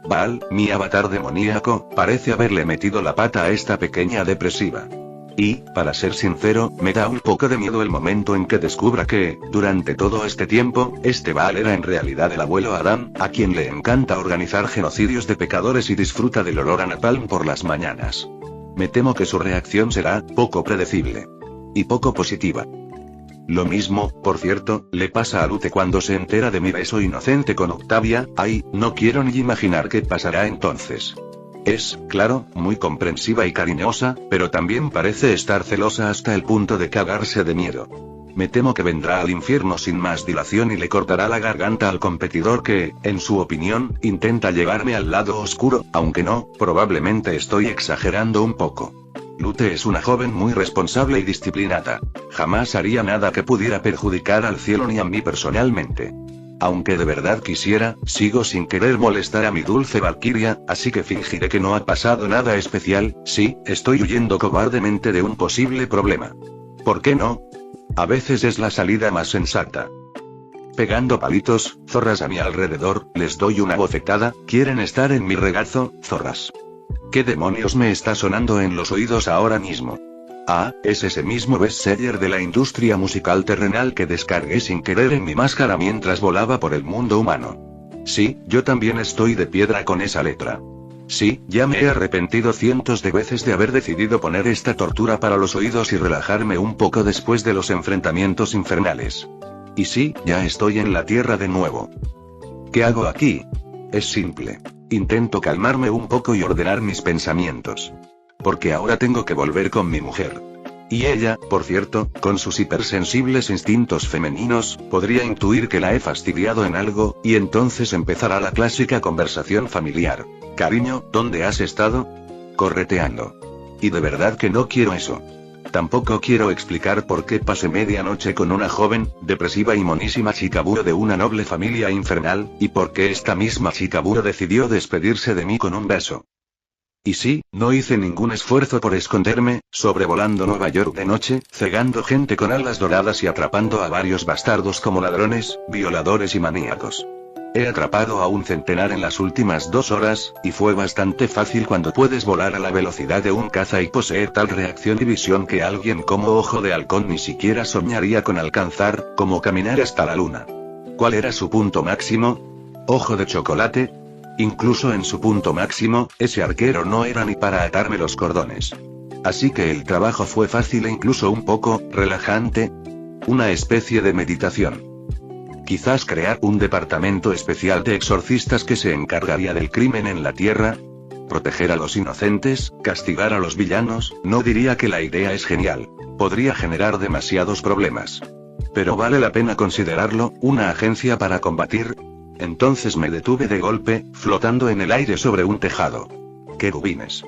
Baal, mi avatar demoníaco, parece haberle metido la pata a esta pequeña depresiva. Y, para ser sincero, me da un poco de miedo el momento en que descubra que, durante todo este tiempo, este Baal era en realidad el abuelo Adam, a quien le encanta organizar genocidios de pecadores y disfruta del olor a napalm por las mañanas. Me temo que su reacción será poco predecible. Y poco positiva. Lo mismo, por cierto, le pasa a Lute cuando se entera de mi beso inocente con Octavia. Ay, no quiero ni imaginar qué pasará entonces. Es, claro, muy comprensiva y cariñosa, pero también parece estar celosa hasta el punto de cagarse de miedo. Me temo que vendrá al infierno sin más dilación y le cortará la garganta al competidor que, en su opinión, intenta llevarme al lado oscuro, aunque no, probablemente estoy exagerando un poco. Lute es una joven muy responsable y disciplinada. Jamás haría nada que pudiera perjudicar al cielo ni a mí personalmente. Aunque de verdad quisiera, sigo sin querer molestar a mi dulce Valkyria, así que fingiré que no ha pasado nada especial. Sí, estoy huyendo cobardemente de un posible problema. ¿Por qué no? A veces es la salida más sensata. Pegando palitos, zorras a mi alrededor, les doy una bofetada. ¿Quieren estar en mi regazo, zorras? ¿Qué demonios me está sonando en los oídos ahora mismo? Ah, es ese mismo bestseller de la industria musical terrenal que descargué sin querer en mi máscara mientras volaba por el mundo humano. Sí, yo también estoy de piedra con esa letra. Sí, ya me he arrepentido cientos de veces de haber decidido poner esta tortura para los oídos y relajarme un poco después de los enfrentamientos infernales. Y sí, ya estoy en la tierra de nuevo. ¿Qué hago aquí? Es simple. Intento calmarme un poco y ordenar mis pensamientos. Porque ahora tengo que volver con mi mujer. Y ella, por cierto, con sus hipersensibles instintos femeninos, podría intuir que la he fastidiado en algo, y entonces empezará la clásica conversación familiar. Cariño, ¿dónde has estado? Correteando. Y de verdad que no quiero eso. Tampoco quiero explicar por qué pasé medianoche con una joven, depresiva y monísima chica-búho de una noble familia infernal, y por qué esta misma chica-búho decidió despedirse de mí con un beso. Y sí, no hice ningún esfuerzo por esconderme, sobrevolando Nueva York de noche, cegando gente con alas doradas y atrapando a varios bastardos como ladrones, violadores y maníacos. He atrapado a un centenar en las últimas 2 horas, y fue bastante fácil cuando puedes volar a la velocidad de un caza y poseer tal reacción y visión que alguien como Ojo de Halcón ni siquiera soñaría con alcanzar, como caminar hasta la luna. ¿Cuál era su punto máximo? ¿Ojo de Chocolate? Incluso en su punto máximo, ese arquero no era ni para atarme los cordones. Así que el trabajo fue fácil e incluso un poco relajante. Una especie de meditación. Quizás crear un departamento especial de exorcistas que se encargaría del crimen en la Tierra. Proteger a los inocentes, castigar a los villanos, no diría que la idea es genial. Podría generar demasiados problemas. Pero vale la pena considerarlo, una agencia para combatir. Entonces me detuve de golpe, flotando en el aire sobre un tejado. Querubines.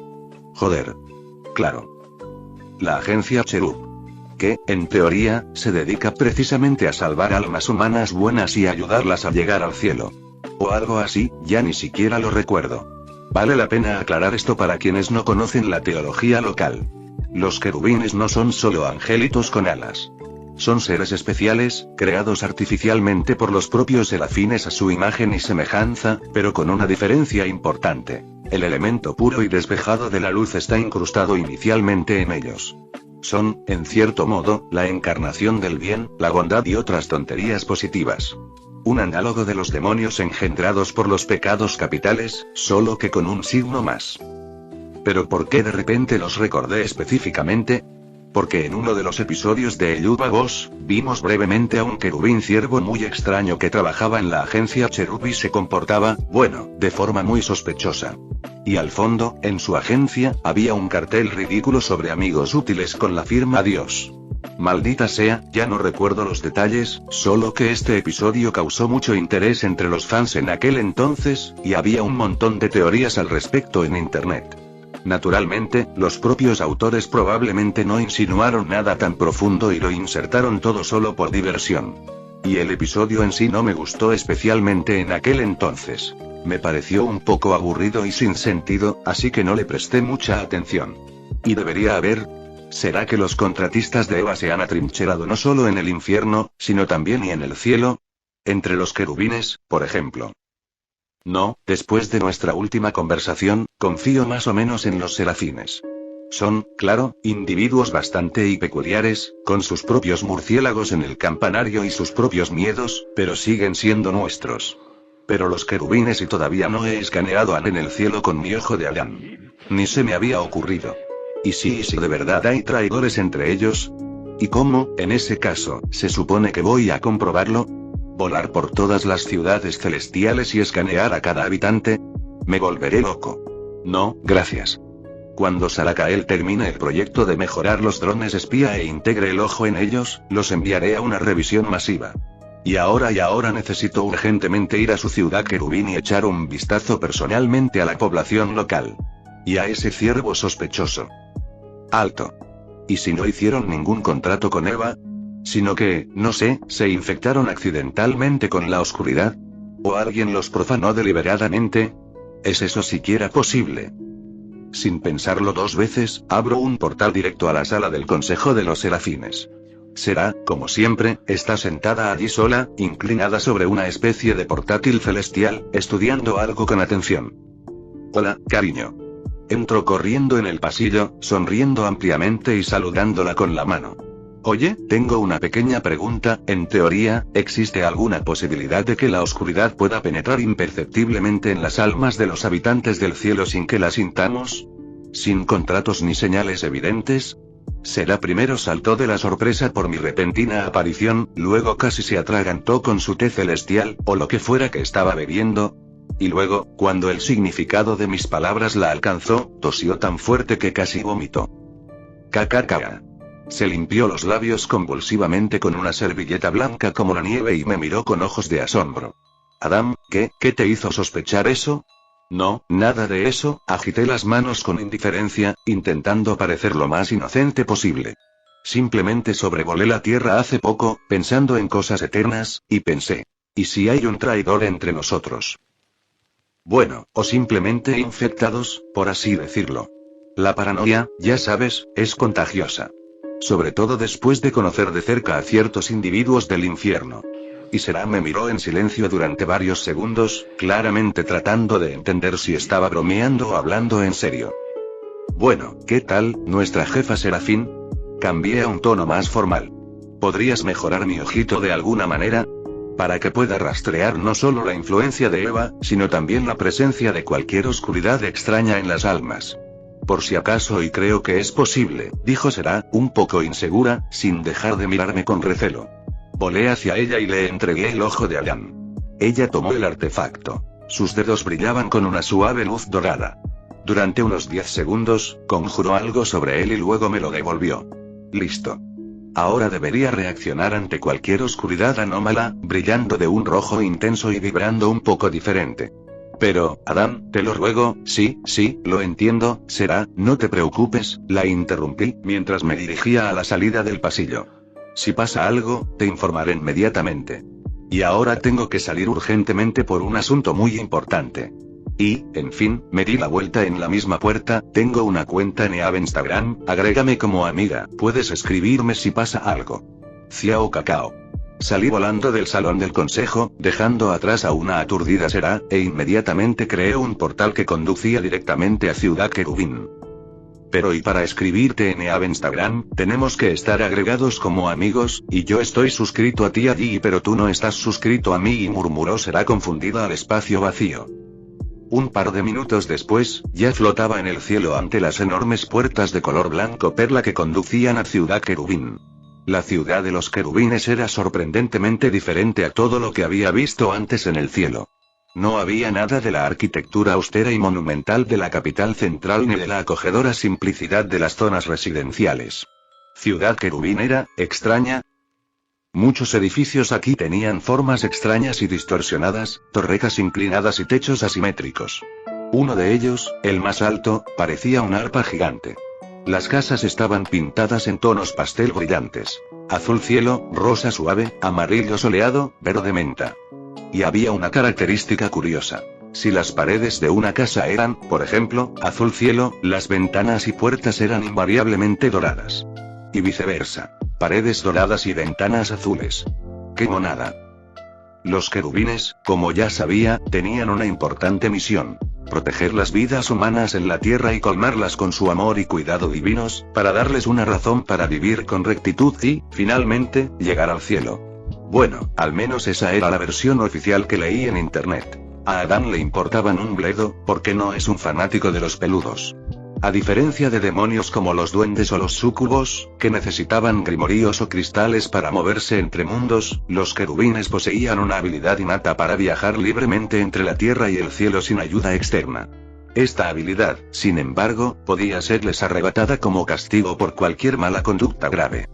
Joder. Claro. La agencia Cherub. Que, en teoría, se dedica precisamente a salvar almas humanas buenas y ayudarlas a llegar al cielo. O algo así, ya ni siquiera lo recuerdo. Vale la pena aclarar esto para quienes no conocen la teología local. Los querubines no son solo angelitos con alas. Son seres especiales, creados artificialmente por los propios serafines a su imagen y semejanza, pero con una diferencia importante. El elemento puro y despejado de la luz está incrustado inicialmente en ellos. Son, en cierto modo, la encarnación del bien, la bondad y otras tonterías positivas. Un análogo de los demonios engendrados por los pecados capitales, solo que con un signo más. ¿Pero por qué de repente los recordé específicamente? Porque en uno de los episodios de Eluba Boss, vimos brevemente a un querubín ciervo muy extraño que trabajaba en la agencia Cherub y se comportaba, bueno, de forma muy sospechosa. Y al fondo, en su agencia, había un cartel ridículo sobre amigos útiles con la firma Dios. Maldita sea, ya no recuerdo los detalles, solo que este episodio causó mucho interés entre los fans en aquel entonces, y había un montón de teorías al respecto en internet. Naturalmente, los propios autores probablemente no insinuaron nada tan profundo y lo insertaron todo solo por diversión. Y el episodio en sí no me gustó especialmente en aquel entonces. Me pareció un poco aburrido y sin sentido, así que no le presté mucha atención. ¿Y debería haber? ¿Será que los contratistas de Eva se han atrincherado no solo en el infierno, sino también y en el cielo? Entre los querubines, por ejemplo. No, después de nuestra última conversación, confío más o menos en los serafines. Son, claro, individuos bastante peculiares, con sus propios murciélagos en el campanario y sus propios miedos, pero siguen siendo nuestros. Pero los querubines y todavía no he escaneado en el cielo con mi ojo de Adán. Ni se me había ocurrido. ¿Y si de verdad hay traidores entre ellos? ¿Y cómo, en ese caso, se supone que voy a comprobarlo? ¿Volar por todas las ciudades celestiales y escanear a cada habitante? Me volveré loco. No, gracias. Cuando Sarakael termine el proyecto de mejorar los drones espía e integre el ojo en ellos, los enviaré a una revisión masiva. Y ahora necesito urgentemente ir a su ciudad querubín y echar un vistazo personalmente a la población local. Y a ese ciervo sospechoso. Alto. ¿Y si no hicieron ningún contrato con Eva? Sino que, no sé, se infectaron accidentalmente con la oscuridad. ¿O alguien los profanó deliberadamente? ¿Es eso siquiera posible? Sin pensarlo 2 veces, abro un portal directo a la sala del Consejo de los Serafines. Será, como siempre, está sentada allí sola, inclinada sobre una especie de portátil celestial, estudiando algo con atención. Hola, cariño. Entro corriendo en el pasillo, sonriendo ampliamente y saludándola con la mano. Oye, tengo una pequeña pregunta, en teoría, ¿existe alguna posibilidad de que la oscuridad pueda penetrar imperceptiblemente en las almas de los habitantes del cielo sin que la sintamos? ¿Sin contratos ni señales evidentes? Sera primero saltó de la sorpresa por mi repentina aparición, luego casi se atragantó con su té celestial, o lo que fuera que estaba bebiendo. Y luego, cuando el significado de mis palabras la alcanzó, tosió tan fuerte que casi vomitó. Cacaca. Se limpió los labios convulsivamente con una servilleta blanca como la nieve y me miró con ojos de asombro. Adam, ¿qué te hizo sospechar eso? No, nada de eso, agité las manos con indiferencia, intentando parecer lo más inocente posible. Simplemente sobrevolé la tierra hace poco, pensando en cosas eternas, y pensé, ¿y si hay un traidor entre nosotros? Bueno, o simplemente infectados, por así decirlo. La paranoia, ya sabes, es contagiosa. Sobre todo después de conocer de cerca a ciertos individuos del infierno. Y Será me miró en silencio durante varios segundos, claramente tratando de entender si estaba bromeando o hablando en serio. Bueno, ¿qué tal, nuestra jefa Serafín? Cambié a un tono más formal. ¿Podrías mejorar mi ojito de alguna manera? Para que pueda rastrear no solo la influencia de Eva, sino también la presencia de cualquier oscuridad extraña en las almas. Por si acaso, y creo que es posible, dijo Será, un poco insegura, sin dejar de mirarme con recelo. Volé hacia ella y le entregué el ojo de Adán. Ella tomó el artefacto. Sus dedos brillaban con una suave luz dorada. Durante unos 10 segundos, conjuró algo sobre él y luego me lo devolvió. Listo. Ahora debería reaccionar ante cualquier oscuridad anómala, brillando de un rojo intenso y vibrando un poco diferente. Pero, Adán, te lo ruego, sí, lo entiendo, Será, no te preocupes, la interrumpí, mientras me dirigía a la salida del pasillo. Si pasa algo, te informaré inmediatamente. Y ahora tengo que salir urgentemente por un asunto muy importante. Y, en fin, me di la vuelta en la misma puerta, tengo una cuenta en Instagram, agrégame como amiga, puedes escribirme si pasa algo. Ciao Cacao. Salí volando del salón del consejo, dejando atrás a una aturdida Será, e inmediatamente creé un portal que conducía directamente a Ciudad Querubín. Pero y para escribirte en Instagram, tenemos que estar agregados como amigos, y yo estoy suscrito a ti allí pero tú no estás suscrito a mí, y murmuró Será confundida al espacio vacío. Un par de minutos después, ya flotaba en el cielo ante las enormes puertas de color blanco perla que conducían a Ciudad Querubín. La ciudad de los querubines era sorprendentemente diferente a todo lo que había visto antes en el cielo. No había nada de la arquitectura austera y monumental de la capital central ni de la acogedora simplicidad de las zonas residenciales. Ciudad Querubín era extraña. Muchos edificios aquí tenían formas extrañas y distorsionadas, torrejas inclinadas y techos asimétricos. Uno de ellos, el más alto, parecía un arpa gigante. Las casas estaban pintadas en tonos pastel brillantes. Azul cielo, rosa suave, amarillo soleado, verde menta. Y había una característica curiosa. Si las paredes de una casa eran, por ejemplo, azul cielo, las ventanas y puertas eran invariablemente doradas. Y viceversa. Paredes doradas y ventanas azules. ¡Qué monada! Los querubines, como ya sabía, tenían una importante misión. Proteger las vidas humanas en la tierra y colmarlas con su amor y cuidado divinos, para darles una razón para vivir con rectitud y, finalmente, llegar al cielo. Bueno, al menos esa era la versión oficial que leí en internet. A Adán le importaban un bledo, porque no es un fanático de los peludos. A diferencia de demonios como los duendes o los súcubos, que necesitaban grimoríos o cristales para moverse entre mundos, los querubines poseían una habilidad innata para viajar libremente entre la tierra y el cielo sin ayuda externa. Esta habilidad, sin embargo, podía serles arrebatada como castigo por cualquier mala conducta grave.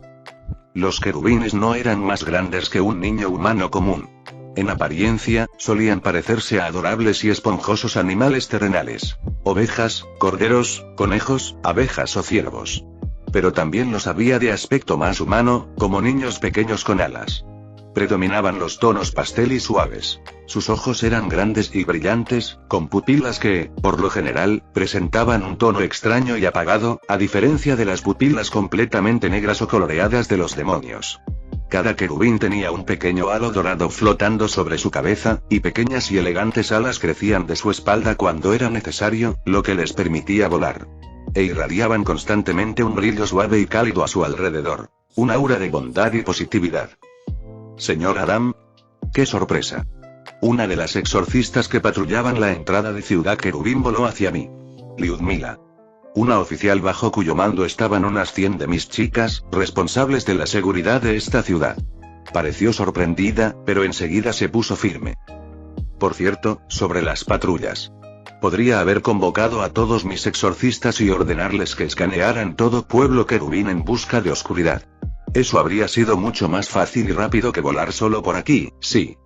Los querubines no eran más grandes que un niño humano común. En apariencia, solían parecerse a adorables y esponjosos animales terrenales. Ovejas, corderos, conejos, abejas o ciervos. Pero también los había de aspecto más humano, como niños pequeños con alas. Predominaban los tonos pastel y suaves. Sus ojos eran grandes y brillantes, con pupilas que, por lo general, presentaban un tono extraño y apagado, a diferencia de las pupilas completamente negras o coloreadas de los demonios. Cada querubín tenía un pequeño halo dorado flotando sobre su cabeza, y pequeñas y elegantes alas crecían de su espalda cuando era necesario, lo que les permitía volar. E irradiaban constantemente un brillo suave y cálido a su alrededor. Un aura de bondad y positividad. Señor Adán. ¡Qué sorpresa! Una de las exorcistas que patrullaban la entrada de Ciudad Querubín voló hacia mí. Liudmila. Una oficial bajo cuyo mando estaban unas 100 de mis chicas, responsables de la seguridad de esta ciudad. Pareció sorprendida, pero enseguida se puso firme. Por cierto, sobre las patrullas. Podría haber convocado a todos mis exorcistas y ordenarles que escanearan todo pueblo querubín en busca de oscuridad. Eso habría sido mucho más fácil y rápido que volar solo por aquí, sí.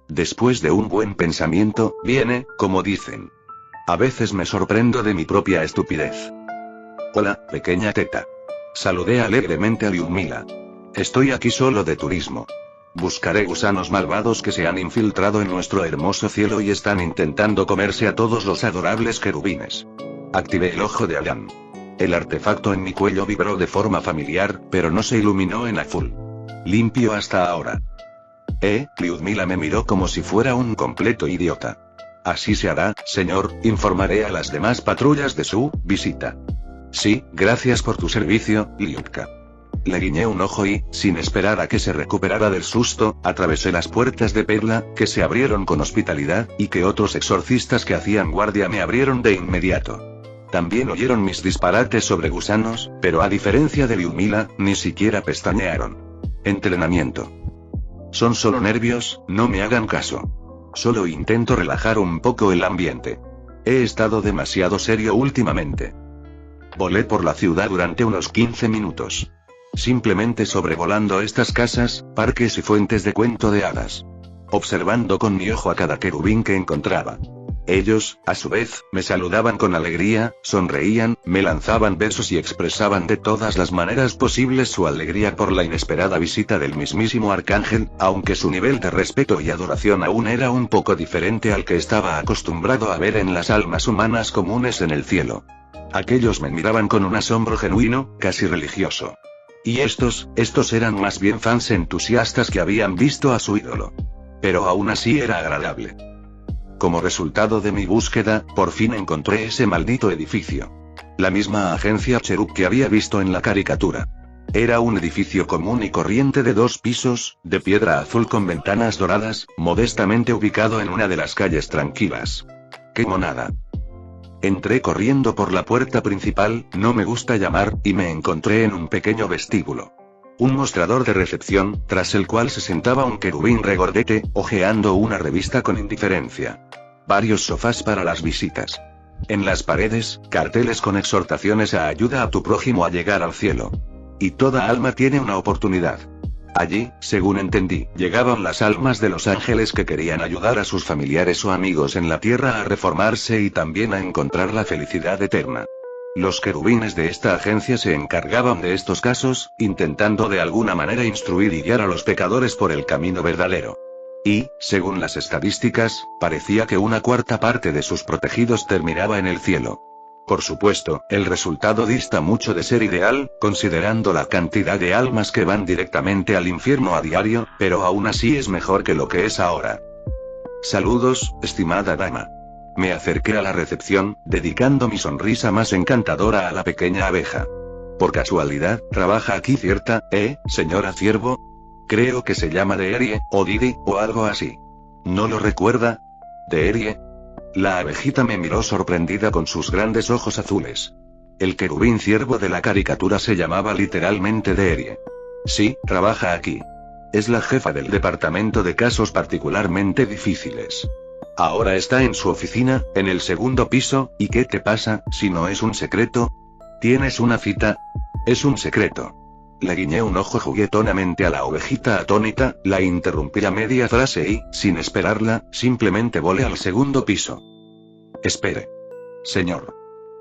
Después de un buen pensamiento, viene, como dicen. A veces me sorprendo de mi propia estupidez. Hola, pequeña teta. Saludé alegremente a Liudmila. Estoy aquí solo de turismo. Buscaré gusanos malvados que se han infiltrado en nuestro hermoso cielo y están intentando comerse a todos los adorables querubines. Activé el ojo de Adán. El artefacto en mi cuello vibró de forma familiar, pero no se iluminó en azul. Limpio hasta ahora. Lyudmila me miró como si fuera un completo idiota. Así se hará, señor, informaré a las demás patrullas de su visita. Sí, gracias por tu servicio, Lyudka. Le guiñé un ojo y, sin esperar a que se recuperara del susto, atravesé las puertas de perla, que se abrieron con hospitalidad, y que otros exorcistas que hacían guardia me abrieron de inmediato. También oyeron mis disparates sobre gusanos, pero a diferencia de Lyudmila, ni siquiera pestañearon. Entrenamiento. Son solo nervios, no me hagan caso. Solo intento relajar un poco el ambiente. He estado demasiado serio últimamente. Volé por la ciudad durante unos 15 minutos. Simplemente sobrevolando estas casas, parques y fuentes de cuento de hadas. Observando con mi ojo a cada querubín que encontraba. Ellos, a su vez, me saludaban con alegría, sonreían, me lanzaban besos y expresaban de todas las maneras posibles su alegría por la inesperada visita del mismísimo arcángel, aunque su nivel de respeto y adoración aún era un poco diferente al que estaba acostumbrado a ver en las almas humanas comunes en el cielo. Aquellos me miraban con un asombro genuino, casi religioso. Y estos eran más bien fans entusiastas que habían visto a su ídolo. Pero aún así era agradable. Como resultado de mi búsqueda, por fin encontré ese maldito edificio. La misma agencia Cherub que había visto en la caricatura. Era un edificio común y corriente de 2 pisos, de piedra azul con ventanas doradas, modestamente ubicado en una de las calles tranquilas. ¡Qué monada! Entré corriendo por la puerta principal, no me gusta llamar, y me encontré en un pequeño vestíbulo. Un mostrador de recepción, tras el cual se sentaba un querubín regordete, hojeando una revista con indiferencia. Varios sofás para las visitas. En las paredes, carteles con exhortaciones a ayuda a tu prójimo a llegar al cielo. Y toda alma tiene una oportunidad. Allí, según entendí, llegaban las almas de los ángeles que querían ayudar a sus familiares o amigos en la tierra a reformarse y también a encontrar la felicidad eterna. Los querubines de esta agencia se encargaban de estos casos, intentando de alguna manera instruir y guiar a los pecadores por el camino verdadero. Y, según las estadísticas, parecía que 1/4 parte de sus protegidos terminaba en el cielo. Por supuesto, el resultado dista mucho de ser ideal, considerando la cantidad de almas que van directamente al infierno a diario, pero aún así es mejor que lo que es ahora. Saludos, estimada dama. Me acerqué a la recepción, dedicando mi sonrisa más encantadora a la pequeña abeja. Por casualidad, ¿trabaja aquí cierta, señora ciervo? Creo que se llama Deerie, o Didi, o algo así. ¿No lo recuerda? ¿Deerie? La abejita me miró sorprendida con sus grandes ojos azules. El querubín ciervo de la caricatura se llamaba literalmente Deerie. Sí, trabaja aquí. Es la jefa del departamento de casos particularmente difíciles. Ahora está en su oficina, en el 2º piso, ¿y qué te pasa, si no es un secreto? ¿Tienes una cita? Es un secreto. Le guiñé un ojo juguetonamente a la ovejita atónita, la interrumpí a media frase y, sin esperarla, simplemente volé al 2º piso. Espere. Señor.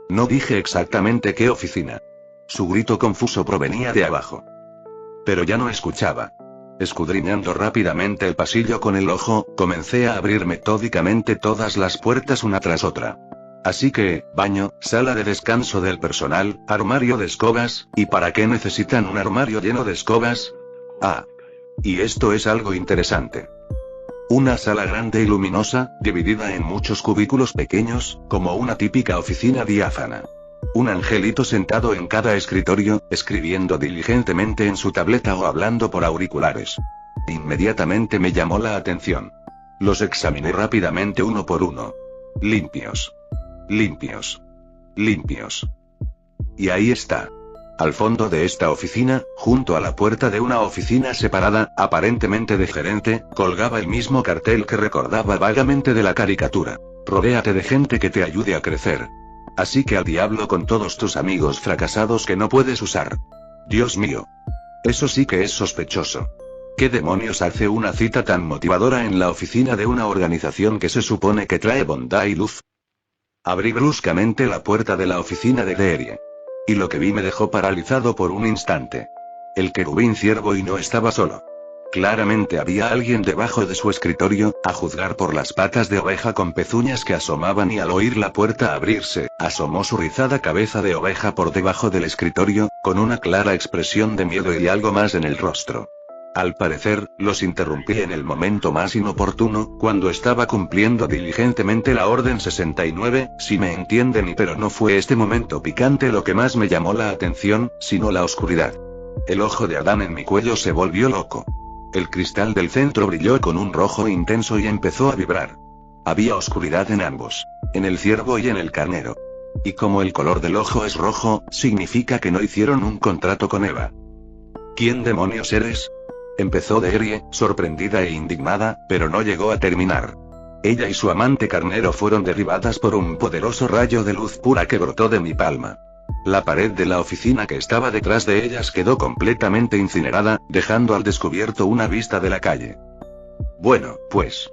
No dije exactamente qué oficina. Su grito confuso provenía de abajo. Pero ya no escuchaba. Escudriñando rápidamente el pasillo con el ojo, comencé a abrir metódicamente todas las puertas una tras otra. Así que, baño, sala de descanso del personal, armario de escobas, ¿y para qué necesitan un armario lleno de escobas? Ah. Y esto es algo interesante. Una sala grande y luminosa, dividida en muchos cubículos pequeños, como una típica oficina diáfana. Un angelito sentado en cada escritorio, escribiendo diligentemente en su tableta o hablando por auriculares. Inmediatamente me llamó la atención. Los examiné rápidamente uno por uno. Limpios. Limpios. Limpios. Y ahí está. Al fondo de esta oficina, junto a la puerta de una oficina separada, aparentemente de gerente, colgaba el mismo cartel que recordaba vagamente de la caricatura. Rodéate de gente que te ayude a crecer. Así que al diablo con todos tus amigos fracasados que no puedes usar. Dios mío. Eso sí que es sospechoso. ¿Qué demonios hace una cita tan motivadora en la oficina de una organización que se supone que trae bondad y luz? Abrí bruscamente la puerta de la oficina de Deerie. Y lo que vi me dejó paralizado por un instante. El querubín ciervo y no estaba solo. Claramente había alguien debajo de su escritorio, a juzgar por las patas de oveja con pezuñas que asomaban, y al oír la puerta abrirse, asomó su rizada cabeza de oveja por debajo del escritorio, con una clara expresión de miedo y algo más en el rostro. Al parecer, los interrumpí en el momento más inoportuno, cuando estaba cumpliendo diligentemente la orden 69, si me entienden, pero no fue este momento picante lo que más me llamó la atención, sino la oscuridad. El ojo de Adán en mi cuello se volvió loco. El cristal del centro brilló con un rojo intenso y empezó a vibrar. Había oscuridad en ambos. En el ciervo y en el carnero. Y como el color del ojo es rojo, significa que no hicieron un contrato con Eva. ¿Quién demonios eres? Empezó Derie, sorprendida e indignada, pero no llegó a terminar. Ella y su amante carnero fueron derribadas por un poderoso rayo de luz pura que brotó de mi palma. La pared de la oficina que estaba detrás de ellas quedó completamente incinerada, dejando al descubierto una vista de la calle. Bueno, pues.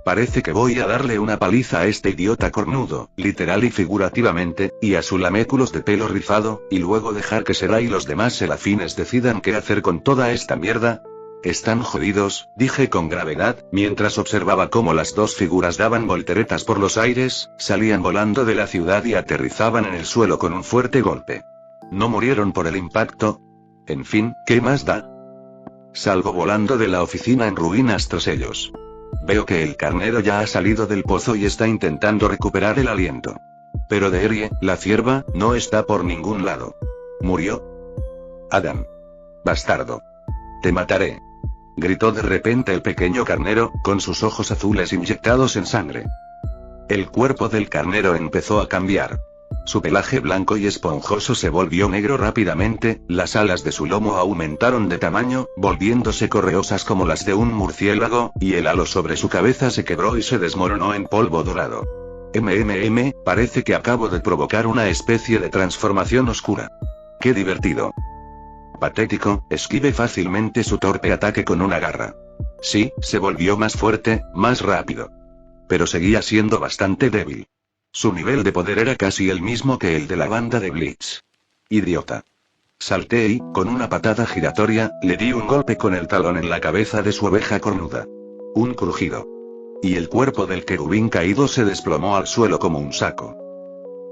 Parece que voy a darle una paliza a este idiota cornudo, literal y figurativamente, y a su laméculos de pelo rizado, y luego dejar que Será y los demás serafines decidan qué hacer con toda esta mierda. Están jodidos, dije con gravedad, mientras observaba cómo las dos figuras daban volteretas por los aires, salían volando de la ciudad y aterrizaban en el suelo con un fuerte golpe. ¿No murieron por el impacto? En fin, ¿qué más da? Salgo volando de la oficina en ruinas tras ellos. Veo que el carnero ya ha salido del pozo y está intentando recuperar el aliento. Pero Derie, la cierva, no está por ningún lado. ¿Murió? Adam. Bastardo. Te mataré. Gritó de repente el pequeño carnero, con sus ojos azules inyectados en sangre. El cuerpo del carnero empezó a cambiar. Su pelaje blanco y esponjoso se volvió negro rápidamente, las alas de su lomo aumentaron de tamaño, volviéndose correosas como las de un murciélago, y el halo sobre su cabeza se quebró y se desmoronó en polvo dorado. Parece que acabo de provocar una especie de transformación oscura. ¡Qué divertido! Patético, esquivé fácilmente su torpe ataque con una garra. Sí, se volvió más fuerte, más rápido. Pero seguía siendo bastante débil. Su nivel de poder era casi el mismo que el de la banda de Blitz. Idiota. Salté y, con una patada giratoria, le di un golpe con el talón en la cabeza de su oveja cornuda. Un crujido. Y el cuerpo del querubín caído se desplomó al suelo como un saco.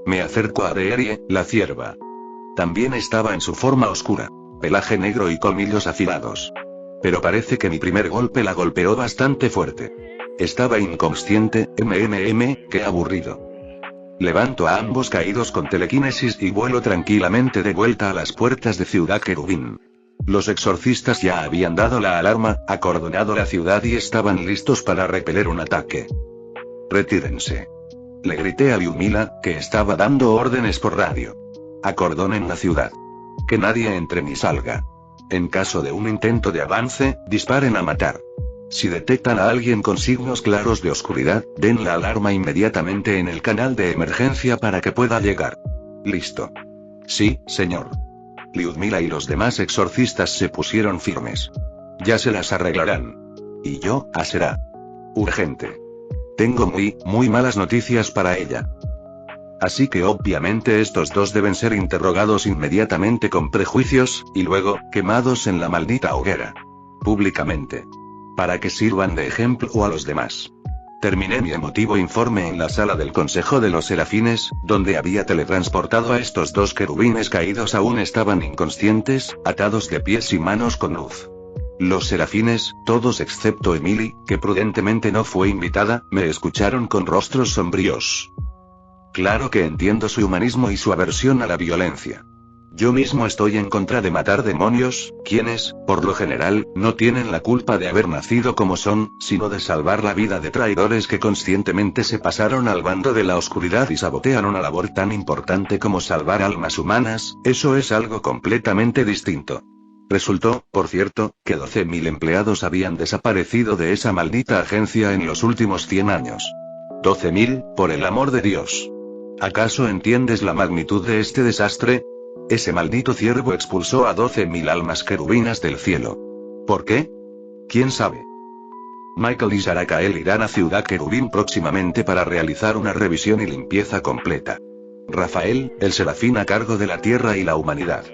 Me acerco a Derie, la cierva. También estaba en su forma oscura. Pelaje negro y colmillos afilados. Pero parece que mi primer golpe la golpeó bastante fuerte. Estaba inconsciente, qué aburrido. Levanto a ambos caídos con telequinesis y vuelo tranquilamente de vuelta a las puertas de Ciudad Querubín. Los exorcistas ya habían dado la alarma, acordonado la ciudad y estaban listos para repeler un ataque. Retírense. Le grité a Liumila, que estaba dando órdenes por radio. Acordonen la ciudad. Que nadie entre ni salga. En caso de un intento de avance, disparen a matar. Si detectan a alguien con signos claros de oscuridad, den la alarma inmediatamente en el canal de emergencia para que pueda llegar. Listo. Sí, señor. Liudmila y los demás exorcistas se pusieron firmes. Ya se las arreglarán. Y yo, a Será. Urgente. Tengo muy malas noticias para ella. Así que obviamente estos dos deben ser interrogados inmediatamente con prejuicios, y luego, quemados en la maldita hoguera. Públicamente. Para que sirvan de ejemplo a los demás. Terminé mi emotivo informe en la sala del Consejo de los Serafines, donde había teletransportado a estos dos querubines caídos. Aún estaban inconscientes, atados de pies y manos con luz. Los serafines, todos excepto Emily, que prudentemente no fue invitada, me escucharon con rostros sombríos. Claro que entiendo su humanismo y su aversión a la violencia. Yo mismo estoy en contra de matar demonios, quienes, por lo general, no tienen la culpa de haber nacido como son, sino de salvar la vida de traidores que conscientemente se pasaron al bando de la oscuridad y sabotean una labor tan importante como salvar almas humanas. Eso es algo completamente distinto. Resultó, por cierto, que 12.000 empleados habían desaparecido de esa maldita agencia en los últimos 100 años. 12.000, por el amor de Dios. ¿Acaso entiendes la magnitud de este desastre? Ese maldito ciervo expulsó a 12.000 almas querubinas del cielo. ¿Por qué? ¿Quién sabe? Michael y Sarakael irán a Ciudad Querubín próximamente para realizar una revisión y limpieza completa. Rafael, el serafín a cargo de la tierra y la humanidad.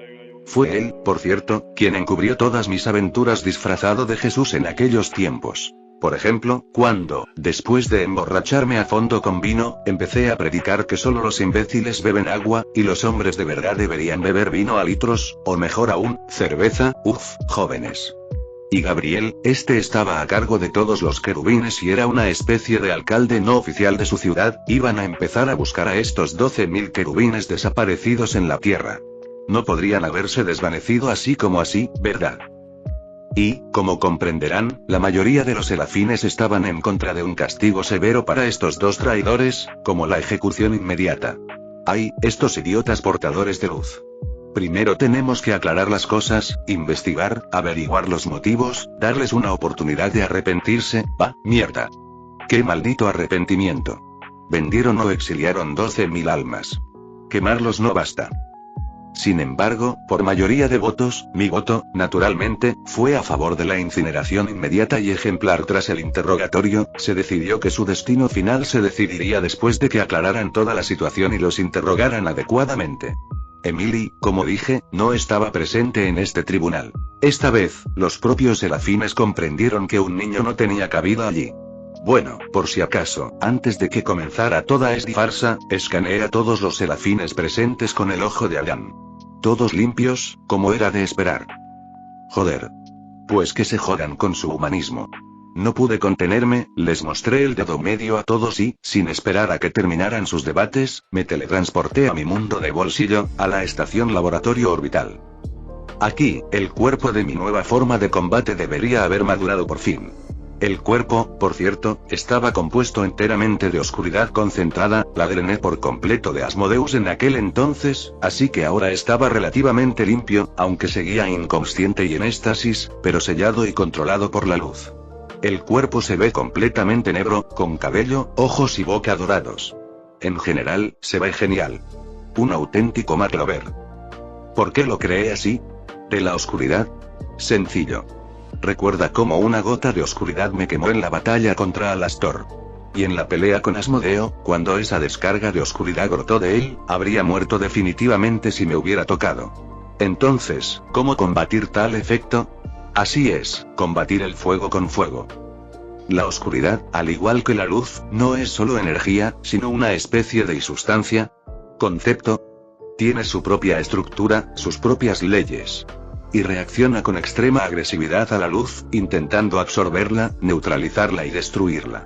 Fue él, por cierto, quien encubrió todas mis aventuras disfrazado de Jesús en aquellos tiempos. Por ejemplo, cuando, después de emborracharme a fondo con vino, empecé a predicar que solo los imbéciles beben agua, y los hombres de verdad deberían beber vino a litros, o mejor aún, cerveza, jóvenes. Y Gabriel, estaba a cargo de todos los querubines y era una especie de alcalde no oficial de su ciudad, iban a empezar a buscar a estos 12.000 querubines desaparecidos en la tierra. No podrían haberse desvanecido así como así, ¿verdad? Y, como comprenderán, la mayoría de los serafines estaban en contra de un castigo severo para estos dos traidores, como la ejecución inmediata. ¡Ay, estos idiotas portadores de luz! Primero tenemos que aclarar las cosas, investigar, averiguar los motivos, darles una oportunidad de arrepentirse. ¡Mierda! ¡Qué maldito arrepentimiento! Vendieron o exiliaron 12.000 almas. Quemarlos no basta. Sin embargo, por mayoría de votos, mi voto, naturalmente, fue a favor de la incineración inmediata y ejemplar. Tras el interrogatorio, se decidió que su destino final se decidiría después de que aclararan toda la situación y los interrogaran adecuadamente. Emily, como dije, no estaba presente en este tribunal. Esta vez, los propios serafines comprendieron que un niño no tenía cabida allí. Bueno, por si acaso, antes de que comenzara toda esta farsa, escaneé a todos los serafines presentes con el ojo de Adán. Todos limpios, como era de esperar. Joder. Pues que se jodan con su humanismo. No pude contenerme, les mostré el dedo medio a todos y, sin esperar a que terminaran sus debates, me teletransporté a mi mundo de bolsillo, a la estación laboratorio orbital. Aquí, el cuerpo de mi nueva forma de combate debería haber madurado por fin. El cuerpo, por cierto, estaba compuesto enteramente de oscuridad concentrada, la drené por completo de Asmodeus en aquel entonces, así que ahora estaba relativamente limpio, aunque seguía inconsciente y en éxtasis, pero sellado y controlado por la luz. El cuerpo se ve completamente negro, con cabello, ojos y boca dorados. En general, se ve genial. Un auténtico McLovin. ¿Por qué lo creé así? ¿De la oscuridad? Sencillo. Recuerda cómo una gota de oscuridad me quemó en la batalla contra Alastor. Y en la pelea con Asmodeo, cuando esa descarga de oscuridad brotó de él, habría muerto definitivamente si me hubiera tocado. Entonces, ¿cómo combatir tal efecto? Así es, combatir el fuego con fuego. La oscuridad, al igual que la luz, no es solo energía, sino una especie de sustancia. Concepto. Tiene su propia estructura, sus propias leyes. Y reacciona con extrema agresividad a la luz, intentando absorberla, neutralizarla y destruirla.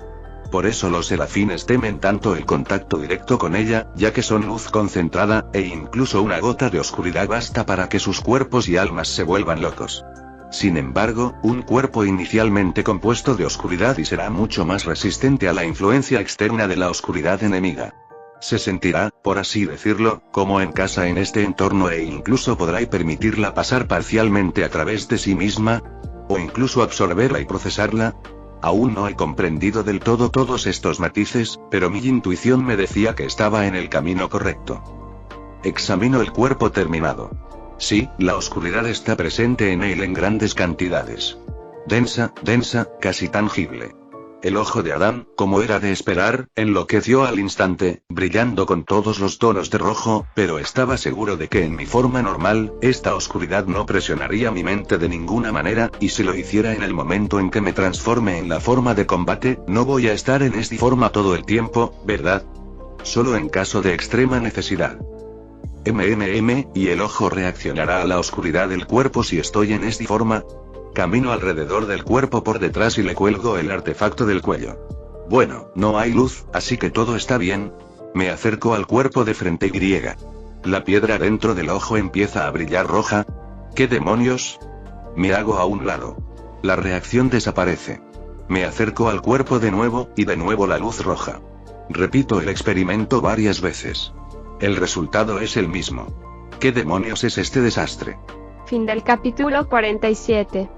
Por eso los serafines temen tanto el contacto directo con ella, ya que son luz concentrada, e incluso una gota de oscuridad basta para que sus cuerpos y almas se vuelvan locos. Sin embargo, un cuerpo inicialmente compuesto de oscuridad y será mucho más resistente a la influencia externa de la oscuridad enemiga. Se sentirá, por así decirlo, como en casa en este entorno e incluso podrá permitirla pasar parcialmente a través de sí misma, o incluso absorberla y procesarla. Aún no he comprendido del todo todos estos matices, pero mi intuición me decía que estaba en el camino correcto. Examino el cuerpo terminado. Sí, la oscuridad está presente en él en grandes cantidades. Densa, casi tangible. El ojo de Adán, como era de esperar, enloqueció al instante, brillando con todos los tonos de rojo, pero estaba seguro de que en mi forma normal, esta oscuridad no presionaría mi mente de ninguna manera, y si lo hiciera en el momento en que me transforme en la forma de combate, no voy a estar en esta forma todo el tiempo, ¿verdad? Solo en caso de extrema necesidad. Y el ojo reaccionará a la oscuridad del cuerpo si estoy en esta forma. Camino alrededor del cuerpo por detrás y le cuelgo el artefacto del cuello. Bueno, no hay luz, así que todo está bien. Me acerco al cuerpo de frente y. La piedra dentro del ojo empieza a brillar roja. ¿Qué demonios? Me hago a un lado. La reacción desaparece. Me acerco al cuerpo de nuevo, y de nuevo la luz roja. Repito el experimento varias veces. El resultado es el mismo. ¿Qué demonios es este desastre? Fin del capítulo 47.